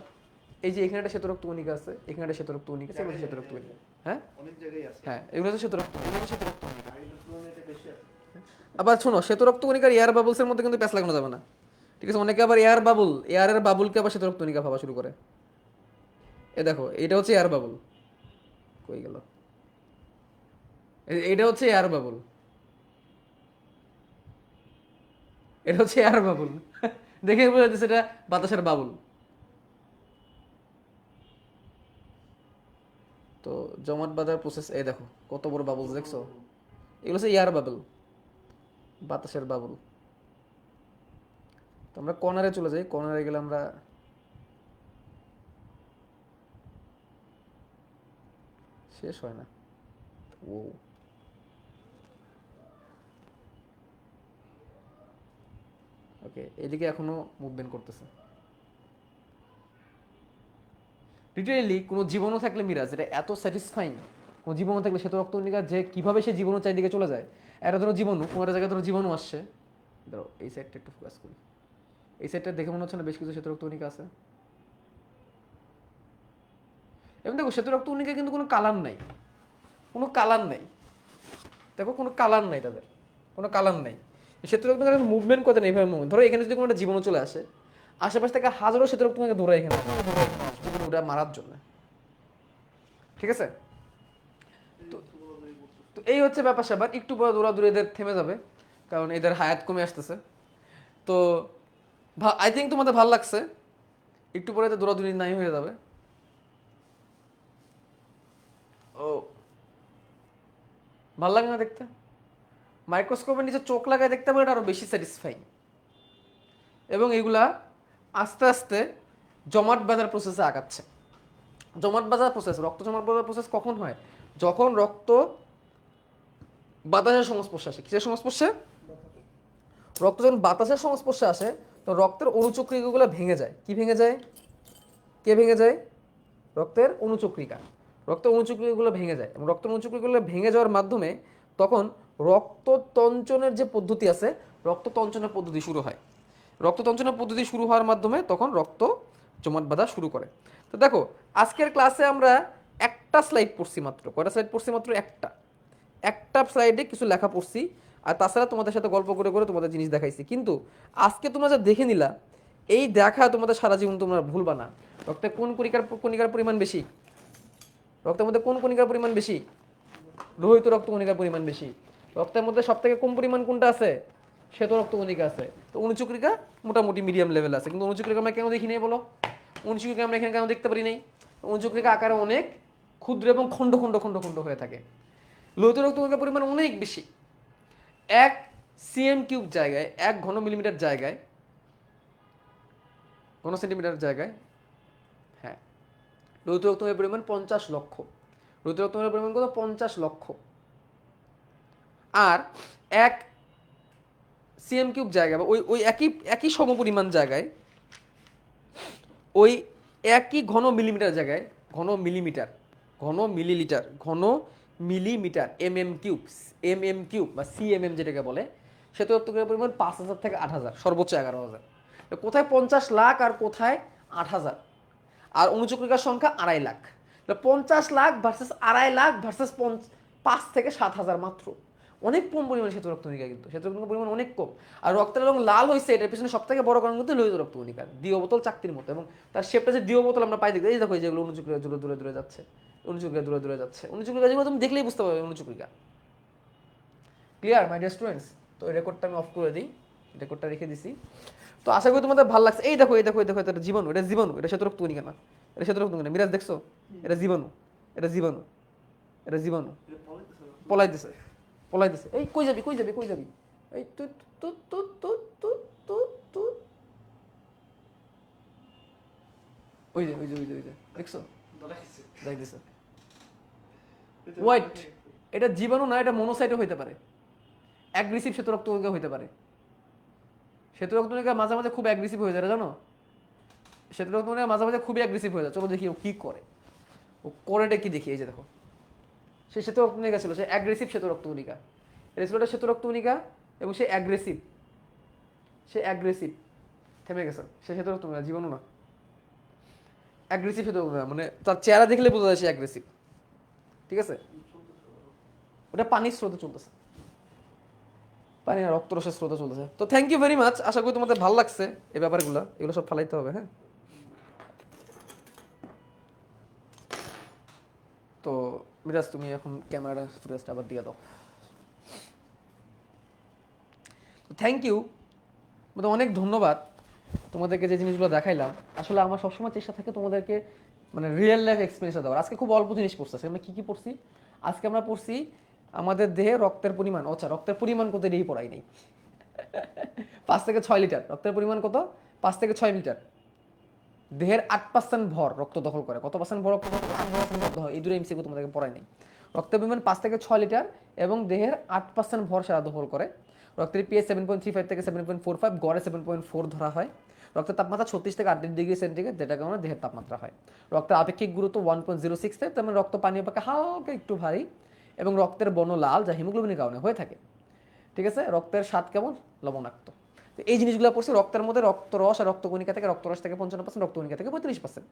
এই যে এখানে একটা শ্বেত রক্তকণিকা আছে, এখানে একটা শ্বেত রক্তকণিকা আছে, এগুলো শ্বেত রক্তকণিকা। হ্যাঁ অনেক জায়গায় আছে। হ্যাঁ, এগুলো হচ্ছে শ্বেত রক্তকণিকা, এগুলো শ্বেত রক্তকণিকা। আর এটার তুলনায় এটা বেশি আছে। আবার শোনো, শ্বেত রক্তকণিকার এয়ার বাবলসের মধ্যে কিন্তু প্যাচ লাগানো যাবে না, ঠিক আছে? অনেকে আবার এয়ার বাবুল, এয়ারের বাবুলকে আবার শ্বেত রক্তকণিকা ভাবা শুরু করে। এ দেখো এটা হচ্ছে এয়ার বাবুল, কই গেল? এটা হচ্ছে এয়ার বাবুল, এটা হচ্ছে এয়ার বাবুল। দেখে বোঝা যাচ্ছে এটা বাতাসের বাবুল। তো জমাট বাঁধার প্রসেস, এই দেখো কত বড় বাবুলস দেখছো, এগুলো হচ্ছে এয়ার বাবল, বাতাসের বাবল। তো আমরা কর্নারে চলে যাই, কর্নারে গেলে আমরা শেষ হয় না। ও ওকে, এদিকে এখনো মুভমেন্ট করতেছে। লিটারেলি কোনো জীবনও থাকলে মিরাজ, এটা এত স্যাটিসফাইং। কোনো জীবনও থাকলে শ্বেত রক্তকণিকা যে কিভাবে সে জীবনও চারিদিকে চলে যায়। এটা ধরো জীবাণু, কোনো একটা জায়গায় ধরো জীবাণু আসছে, ধরো এই সাইডটা একটু ফোকাস করি, এই সাইডটা দেখে মনে হচ্ছে না বেশ কিছু শ্বেত রক্তকণিকা আছে। এবং দেখো শ্বেত রক্তকণিকা কিন্তু কোনো কালার নাই, কোনো কালার নাই, দেখো কোনো কালার নাই, তাদের কোনো কালার নাই। শ্বেত রক্তকণিকা মুভমেন্ট করতে নেই, এইভাবে মুভমেন্ট। ধরো এখানে যদি কোনো একটা জীবাণু চলে আসে, আশেপাশ থেকে হাজারো শ্বেত রক্তকণিকা ধরে এখানে ওটা মারার জন্য, ঠিক আছে? তো এই হচ্ছে ব্যাপার স্যাপার। একটু পরে দৌড়াদৌড়ি এদের থেমে যাবে, কারণ এদের হায়াত কমে আসতেছে। তো আই থিঙ্ক তোমাদের ভালো লাগছে, একটু পরে এদের দৌড়াদৌড়ি নাই হয়ে যাবে। ও ভাল লাগে না দেখতে? মাইক্রোস্কোপের নিচে চোখ লাগায় দেখতে পারে, এটা আরো বেশি স্যাটিসফাইং। এবং এগুলা আস্তে আস্তে জমাট বাঁধার প্রসেসে আগাচ্ছে। জমাট বাঁধার প্রসেস, রক্ত জমাট বাঁধার প্রসেস কখন হয়? যখন রক্ত বাতাসের সংস্পর্শে আসে। কিসের সংস্পর্শে? রক্ত যখন বাতাসের সংস্পর্শে আসে, তো রক্তের অণুচক্রিকাগুলো ভেঙে যায়। কি ভেঙে যায়? কে ভেঙে যায়? রক্তের অণুচক্রিকা। রক্তের অণুচক্রিকাগুলো ভেঙে যায়, এবং রক্তের অণুচক্রিকাগুলো ভেঙে যাওয়ার মাধ্যমে তখন রক্ততঞ্চনের যে পদ্ধতি আছে, রক্ততঞ্চনের পদ্ধতি শুরু হয়। রক্ততঞ্চনের পদ্ধতি শুরু হওয়ার মাধ্যমে তখন রক্ত জমাট বাঁধা শুরু করে। তো দেখো আজকের ক্লাসে আমরা একটা স্লাইড পড়ছি মাত্র। কয়টা স্লাইড পড়ছি? মাত্র একটা স্লাইডে কিছু লেখা পড়ছি, আর তাছাড়া তোমাদের সাথে গল্প করে করে তোমাদের জিনিস দেখাইছি। কিন্তু আজকে তোমরা যা দেখে নিলা, এই দেখা তোমাদের সারা জীবন তোমরা ভুলবা না। রক্তে কোন কণিকার পরিমাণ বেশি? রক্তের মধ্যে কোন কণিকার পরিমাণ বেশি? লোহিত রক্তকণিকার পরিমাণ বেশি। রক্তের মধ্যে সব থেকে কম পরিমাণ কোনটা আছে? শ্বেত রক্তকণিকা আছে। তো অণুচক্রিকা মোটামুটি মিডিয়াম লেভেল আছে। কিন্তু অণুচক্রিকা আমরা কেন দেখি নাই বলো? অণুচক্রিকা আমরা এখানে কেন দেখতে পারি নাই? অণুচক্রিকা আকারে অনেক ক্ষুদ্র এবং খণ্ড খণ্ড খণ্ড খণ্ড হয়ে থাকে। লোহিত রক্তকণিকার পরিমাণ অনেক বেশি। 1 cm³ জায়গায়, 1 ঘন মিলিমিটার জায়গায়, ঘন সেন্টিমিটার জায়গায়, হ্যাঁ, লোহিত রক্তকণিকার পরিমাণ 50 লক্ষ। লোহিত রক্তকণিকার পরিমাণ কত? 50 লক্ষ। আর 1 cm³ জায়গা বা ওই একই সমপরিমাণ জায়গায়, ওই একই ঘন মিলিমিটার জায়গায়, ঘন মিলিমিটার, ঘন মিলিলিটার, ঘন মিলিমিটার, mm³ বা cmm যেটাকে বলে, শ্বেত রক্তকণিকার পরিমাণ 5000 থেকে 8000, সর্বোচ্চ 11000। কোথায় 50 লাখ আর কোথায় 8000? আর অণুচক্রিকার সংখ্যা 2.5 লাখ। 50 লাখ ভার্সেস 2.5 লাখ ভার্সেস 5 থেকে 7000 মাত্র। অনেক কম পরিমাণে শ্বেত রক্তকণিকা, কিন্তু শ্বেত রক্তকণিকার পরিমাণ অনেক কম। আর রক্তের রং লাল হয়েছে, এটার পিছনে সব থেকে বড় কারণ কিন্তু লোহিত রক্তকণিকা, দ্বিতীয় বোতল চাকতির মতো। এবং তার শেপটা যে দ্বিতীয় বোতল আমরা পাই দেখতে, এই দেখো এই যেগুলো অণুচক্রিকা দূরে দূরে দূরে যাচ্ছে, অণুচক্রিকা দূরে দূরে যাচ্ছে। অণুচক্রিকা যেগুলো তুমি দেখলেই বুঝতে পারবে অণুচক্রিকা। Clear my dear students? তো এই রেকর্ডটা আমি অফ করে দিই, রেকর্ডটা রেখে দিছি। তো আশা করি তোমাদের ভালো লাগছে। এই দেখো এই দেখো এই দেখো, এটা জীবাণু, এটা জীবাণু, এটা শ্বেত রক্তকণিকা না, এটা শ্বেত রক্তকণিকা। মিরাজ দেখছো? এটা জীবাণু, এটা জীবাণু, এটা জীবাণু। পলাইতেছে, পলাইতেছে। এই কই যাবি, কই যাবি, কই যাবি? এই তুত তুত তুত তুত তুত তুত তুত। ওই যে ওই যে ওই যে ওই যে দেখছো? দেখতেছে। হোয়াইট, এটা জীবাণু না, এটা মনোসাইটও হইতে পারে। অ্যাগ্রেসিভ শ্বেত রক্তকণিকা হইতে পারে। শ্বেত রক্তকণিকা মাঝে মাঝে খুব অ্যাগ্রেসিভ হয়ে যায়, জানো? শ্বেত রক্তকণিকা মাঝে মাঝে খুবই অ্যাগ্রেসিভ হয়ে যায়। চলো দেখি ও কি করে। ও করেটা কি দেখি, এই যে দেখো, সে শ্বেত রক্তকণিকা ছিল, সে অ্যাগ্রেসিভ শ্বেত রক্তকণিকা। এটা ছিল শ্বেত রক্তকণিকা এবং সে অ্যাগ্রেসিভ, সে অ্যাগ্রেসিভ। থেমে গেছে, সে শ্বেত রক্তকণিকা, জীবাণু না। অ্যাগ্রেসিভ শ্বেত রক্তকণিকা, মানে তার চেহারা দেখলে বোঝা যায় সে অ্যাগ্রেসিভ। ঠিক আছে? ওটা পানির স্রোতে চলতেছে, পানি না, রক্তরসের স্রোতে চলতেছে। তো থ্যাংক ইউ ভেরি মাচ। আশা করি তোমাদের ভালো লাগছে এই ব্যাপারগুলো। এগুলো সব ফালাইতে হবে, হ্যাঁ? তো মিরাজ তুমি এখন ক্যামেরাটা ফুটেজটা আবার দিয়ে দাও। থ্যাংক ইউ, অনেক ধন্যবাদ। তোমাদেরকে যে জিনিসগুলো দেখাইলাম, আসলে আমার সবসময় চেষ্টা থাকে তোমাদেরকে মানে রিয়েল লাইফ এক্সপিরিয়েন্সটা দেওয়ার। আজকে খুব অল্প জিনিস পড়ছি। আজকে আমরা কী কী পড়ছি? আজকে আমরা পড়ছি আমাদের দেহে রক্তের পরিমাণ, আচ্ছা রক্তের পরিমাণ কত এটাই পড়াই নেই। 5 থেকে 6 লিটার রক্তের পরিমাণ কত? 5 থেকে 6 লিটার। দেহের 8% ভর রক্ত দখল করে। কত পার্সেন্ট ভর রক্ত দখল করে? এই দুটো এমসিকিউ তোমাদেরকে পড়াই নেই। রক্তের পরিমাণ 5 থেকে 6 লিটার এবং দেহের 8% ভর সারা দখল করে। রক্তের পিএইচ 7.35 থেকে 7.45, গড়ে 7.4 ধরা হয়। রক্তের তাপমাত্রা 36 থেকে 38 ডিগ্রি সেন্টিগ্রেড, যেটাকে আমরা দেহের তাপমাত্রা হয়। রক্তের আপেক্ষিক গুরুত্ব 1.065, তার মানে রক্ত পানি অপেক্ষা হালকা একটু ভারী এবং রক্তের বর্ণ লাল, যা হিমোগ্লোবিনের কারণে হয়ে থাকে। ঠিক আছে, রক্তের স্বাদ কেমন? লবণাক্ত। তো এই জিনিসগুলো পড়ছি। রক্তের মধ্যে রক্তরস আর রক্তকণিকা থেকে, রক্তরস থেকে 55%, রক্তকণিকা থেকে 35%।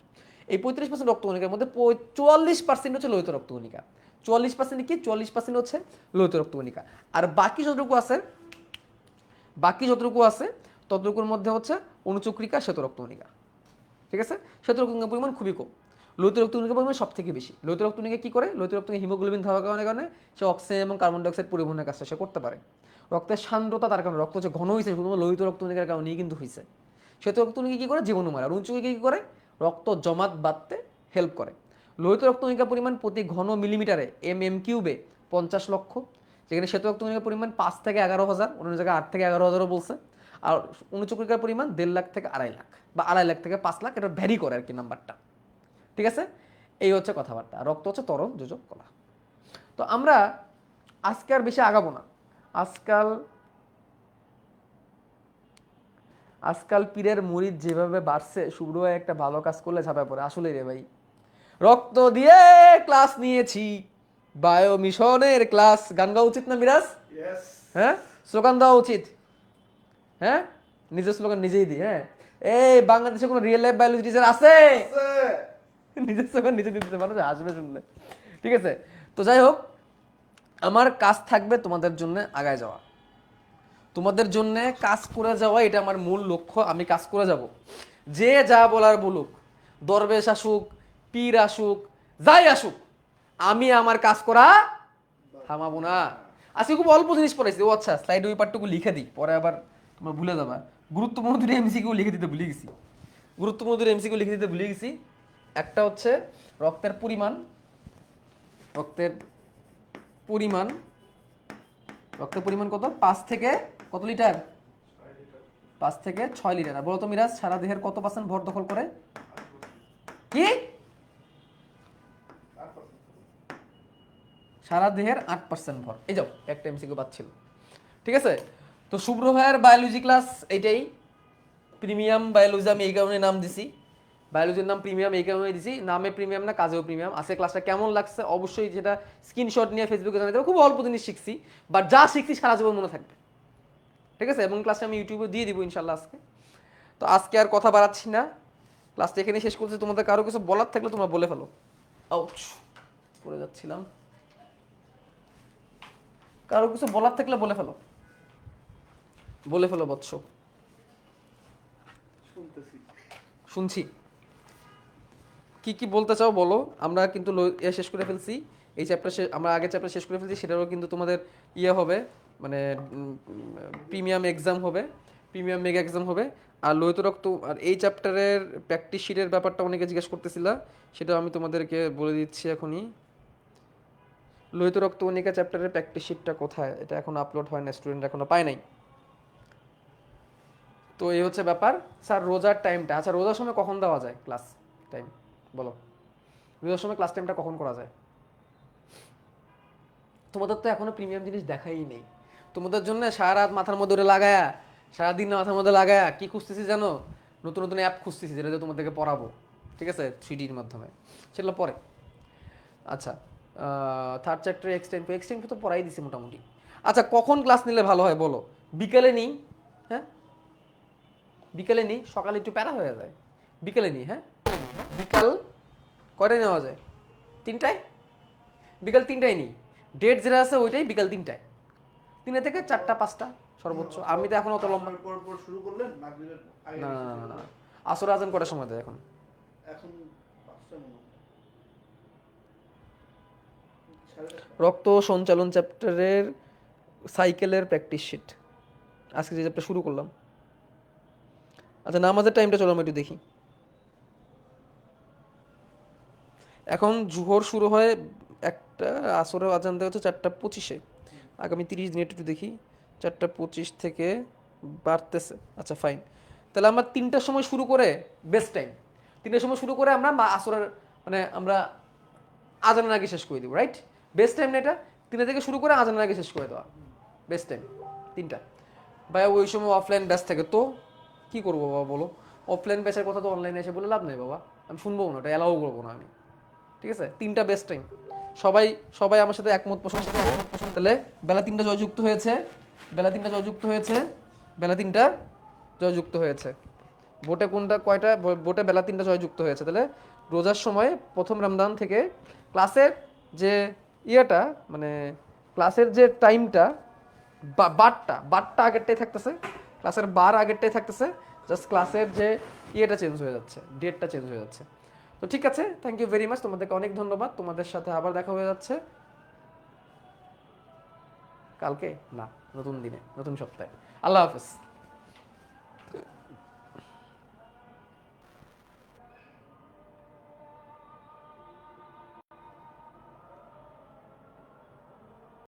এই 35% রক্তকণিকার মধ্যে 44% হচ্ছে লোহিত রক্তকণিকা। 44% কি? 44% হচ্ছে লোহিত রক্তকণিকা। আর বাকি যতটুকু আছে ততটুকুর মধ্যে হচ্ছে অনুচক্রিকা, শ্বেত রক্তকণিকা। ঠিক আছে, শ্বেত রক্তকণিকার পরিমাণ খুবই কম। লোহিত রক্তকণিকার পরিমাণ সব থেকে বেশি। লোহিত রক্তকণিকা কি করে? লোহিত রক্তকণিকা হিমোগ্লোবিন থাকার কারণে সে অক্সিজেন এবং কার্বন ডাই অক্সাইড পরিবহনের কাজটা সে করতে পারে। রক্তের সান্দ্রতা তার কারণে, রক্ত যে ঘন হয়েছে শুধুমাত্র লোহিত রক্তকণিকার কারণেই কিন্তু হয়েছে। শ্বেত রক্তকণিকা কি করে? জীবাণু মারে। আর অনুচক্রিকা কি করে? রক্ত জমাট বাঁধতে হেল্প করে। লোহিত রক্তকণিকার পরিমাণ প্রতি ঘন মিলিমিটারে কিউবে 50 লক্ষ, যেখানে শ্বেত রক্তকণিকার পরিমাণ 5 থেকে 11,000, অন্য জায়গায় 8 থেকে 11,000ও বলছে। আর অনুচক্রিকার পরিমাণ 1.5 লাখ থেকে 2.5 লাখ, বা 2.5 লাখ থেকে 5 লাখ, এটা ভ্যারি করে আর কি নাম্বারটা। ঠিক আছে, এই হচ্ছে কথাবার্তা। রক্ত হচ্ছে তরল, যোজক, কলা। তো আমরা আজকে আর বেশি আগাবো না। আজকাল পীরের মুরিদ যেভাবে বাড়ছে, শুভ্র ভাই একটা ভালো কাজ করলে ছাপায় পড়ে। আসলে রে ভাই, রক্ত দিয়ে ক্লাস নিয়েছি, বায়ো মিশনের ক্লাস। গান গাওয়া উচিত না মিরাজ? Yes. হ্যাঁ, স্লোগান দেওয়া উচিত। হ্যাঁ, নিজের স্লোগান নিজেই দিই। হ্যাঁ, এই বাংলাদেশে কোনো রিয়েল লাইফ বায়োলজি টিচার আছে? নিজের স্লোগান নিজে দিতে, মানুষ আসবে শুনলে। ঠিক আছে, তো যাই হোক, আমার কাজ থাকবে তোমাদের জন্য আগায় যাওয়া, তোমাদের জন্য কাজ করে যাওয়া। এটা আমার মূল লক্ষ্য। আমি কাজ করে যাব, যে যা বলার বলুক, দরবেশ আসুক, পীর আসুক, যাই আসুক, আমি আমার কাজ করা থামাবো না। আজকে খুব অল্প জিনিস পড়াইছি। ও আচ্ছা, স্লাইড ওই পার্টটুকু লিখে দিই, পরে আবার তোমরা ভুলে যাবা। গুরুত্বপূর্ণ দুটো এমসিকিউ লিখে দিতে ভুলে গেছি। একটা হচ্ছে রক্তের পরিমাণ। রক্তের পরিমাণ রক্তের পরিমাণ কত? 5 থেকে কত লিটার? 5 থেকে 6 লিটার। আর বলো তো মিরাজ, সারা দেহের কত পার্সেন্ট ভর দখল করে? কি? সারা দেহের 8% ভর। এই যাও, একটা এমসিকিউ বাদ ছিল। ঠিক আছে, তো শুভ্র ভাইয়ের বায়োলজি ক্লাস এইটাই। প্রিমিয়াম বায়োলজি আমি এই কারণে নাম দিছি। বায়োলজির নাম প্রিমিয়াম এই কারণে দিছি, নামে প্রিমিয়াম না, কাজেও প্রিমিয়াম। আজকে ক্লাসটা কেমন লাগছে অবশ্যই যেটা স্ক্রিনশট নিয়ে ফেসবুকে জানাতে হবে। খুব অল্প জিনিস শিখছি, বাট যা শিখছি সারা জীবন মনে থাকবে। ঠিক আছে, এবং ক্লাসটা আমি ইউটিউবে দিয়ে দিব ইনশাল্লাহ আজকে। তো আজকে আর কথা বাড়াচ্ছি না, ক্লাসটা এখানে শেষ করছি। তোমাদের কারো কিছু বলার থাকলে তোমরা বলে ফেলো। আউচ, পড়ে যাচ্ছিলাম। কারো কিছু বলার থাকলে বলে ফেলো বৎস। শুনছি, কি কি বলতে চাও বলো। আমরা কিন্তু শেষ করে ফেলছি এই চ্যাপ্টার। আমরা আগের চ্যাপ্টার শেষ করে ফেলছি, সেটারও কিন্তু তোমাদের হবে, মানে প্রিমিয়াম এক্সাম হবে, প্রিমিয়াম মেগা এক্সাম হবে। আর লোহিত রক্ত আর এই চ্যাপ্টারের প্র্যাকটিস শিটের ব্যাপারটা অনেকে জিজ্ঞেস করতেছিলা, সেটা আমি তোমাদেরকে বলে দিচ্ছি এখনই। লোহিত রক্তকণিকা চ্যাপ্টারের প্র্যাকটিস শিটটা কোথায়? এটা এখন আপলোড হয় না, স্টুডেন্ট এখনো পায় নাই। তো এই হচ্ছে ব্যাপার। স্যার রোজার টাইমটা, আচ্ছা রোজার সময় কখন দেওয়া যায় ক্লাস টাইম বলো? রোজার সময় ক্লাস টাইমটা কখন করা যায়? তোমাদের তো এখনো প্রিমিয়াম জিনিস দেখাই নেই। তোমাদের জন্য সারা রাত মাথার মধ্যে লাগায়া, সারাদিন মাথার মধ্যে লাগায়া কি খুঁজতেছি জানো? নতুন নতুন অ্যাপ খুঁজতেছি, যেটা তোমাদেরকে পড়াবো। ঠিক আছে, 3Dর মাধ্যমে, সেগুলো পরে। আচ্ছা, থার্ড চ্যাপ্টারে এক্সটেন্ড তো পড়াই দিছি মোটামুটি। আচ্ছা, কখন ক্লাস নিলে ভালো হয় বলো? বিকেলে নিই? হ্যাঁ, বিকেলে নিই। সকালে একটু প্যারা হয়ে যায়, বিকেলে নিই। হ্যাঁ, বিকাল কয়টায় নেওয়া যায়? 3টায়? বিকাল 3টায় নিই। ডেট যেটা আছে ওইটাই বিকাল 3টায়, 3টা থেকে 4টা 5টা সর্বোচ্চ। আমি তো এখন অত লম্বা পর শুরু করলেন মাগরিবের আগে? না, আসর আজান কটার সময় দেয় এখন? এখন 5টা মনে হয়। 4:30। রক্ত সঞ্চালন চ্যাপ্টারের সাইকেলের প্র্যাকটিস শিট, আজকে যে চ্যাপ্টার শুরু করলাম। আচ্ছা, নামাজের টাইমটা চলো আমরা একটু দেখি। এখন জুহর শুরু হয় 4টা, আসরের আজান দেওয়া হচ্ছে 4টা 25-এ। আগামী 30 দিন একটু দেখি, 4টা 25 থেকে বাড়তেছে। আচ্ছা ফাইন, তাহলে আমরা 3টার সময় শুরু করে, বেস্ট টাইম 3টার সময় শুরু করে আমরা আসরের মানে আমরা আজানের আগে শেষ করে দিব, রাইট? বেস্ট টাইম না এটা? 3টা থেকে শুরু করে আজানের আগে শেষ করে দেওয়া বেস্ট টাইম 3টা। ভাইয়া ওই সময় অফলাইন ব্যাচ থাকে, তো কি করবো বাবা বলো? অফলাইন ব্যাচের কথা তো অনলাইনে এসে বলে লাভ নেই বাবা, আমি শুনবো না, ওটা অ্যালাউ করবো না আমি। ঠিক আছে, 3টা বেস্ট টাইম। সবাই সবাই আমার সাথে একমত পোষণ করো। তাহলে বেলা 3টা জয়যুক্ত হয়েছে, বেলা 3টা জয়যুক্ত হয়েছে, বেলা 3টা জয়যুক্ত হয়েছে। ভোটে কোনটা কয়টা? ভোটে বেলা 3টা জয়যুক্ত হয়েছে। তাহলে রোজার সময় প্রথম রমজান থেকে ক্লাসের যে ইয়েটা মানে ক্লাসের যে টাইমটা বারটা আগেরটাই থাকতেছে, ক্লাসের বার আগেরটাই থাকতেছে, জাস্ট ক্লাসের যে ইয়েটা চেঞ্জ হয়ে যাচ্ছে, ডেটটা চেঞ্জ হয়ে যাচ্ছে। তো ঠিক আছে, থ্যাংক ইউ ভেরি মাচ, তোমাদেরকে অনেক ধন্যবাদ। তোমাদের সাথে আবার দেখা হয়ে যাচ্ছে কালকে না, নতুন দিনে, নতুন সপ্তাহে। আল্লাহ হাফেজ।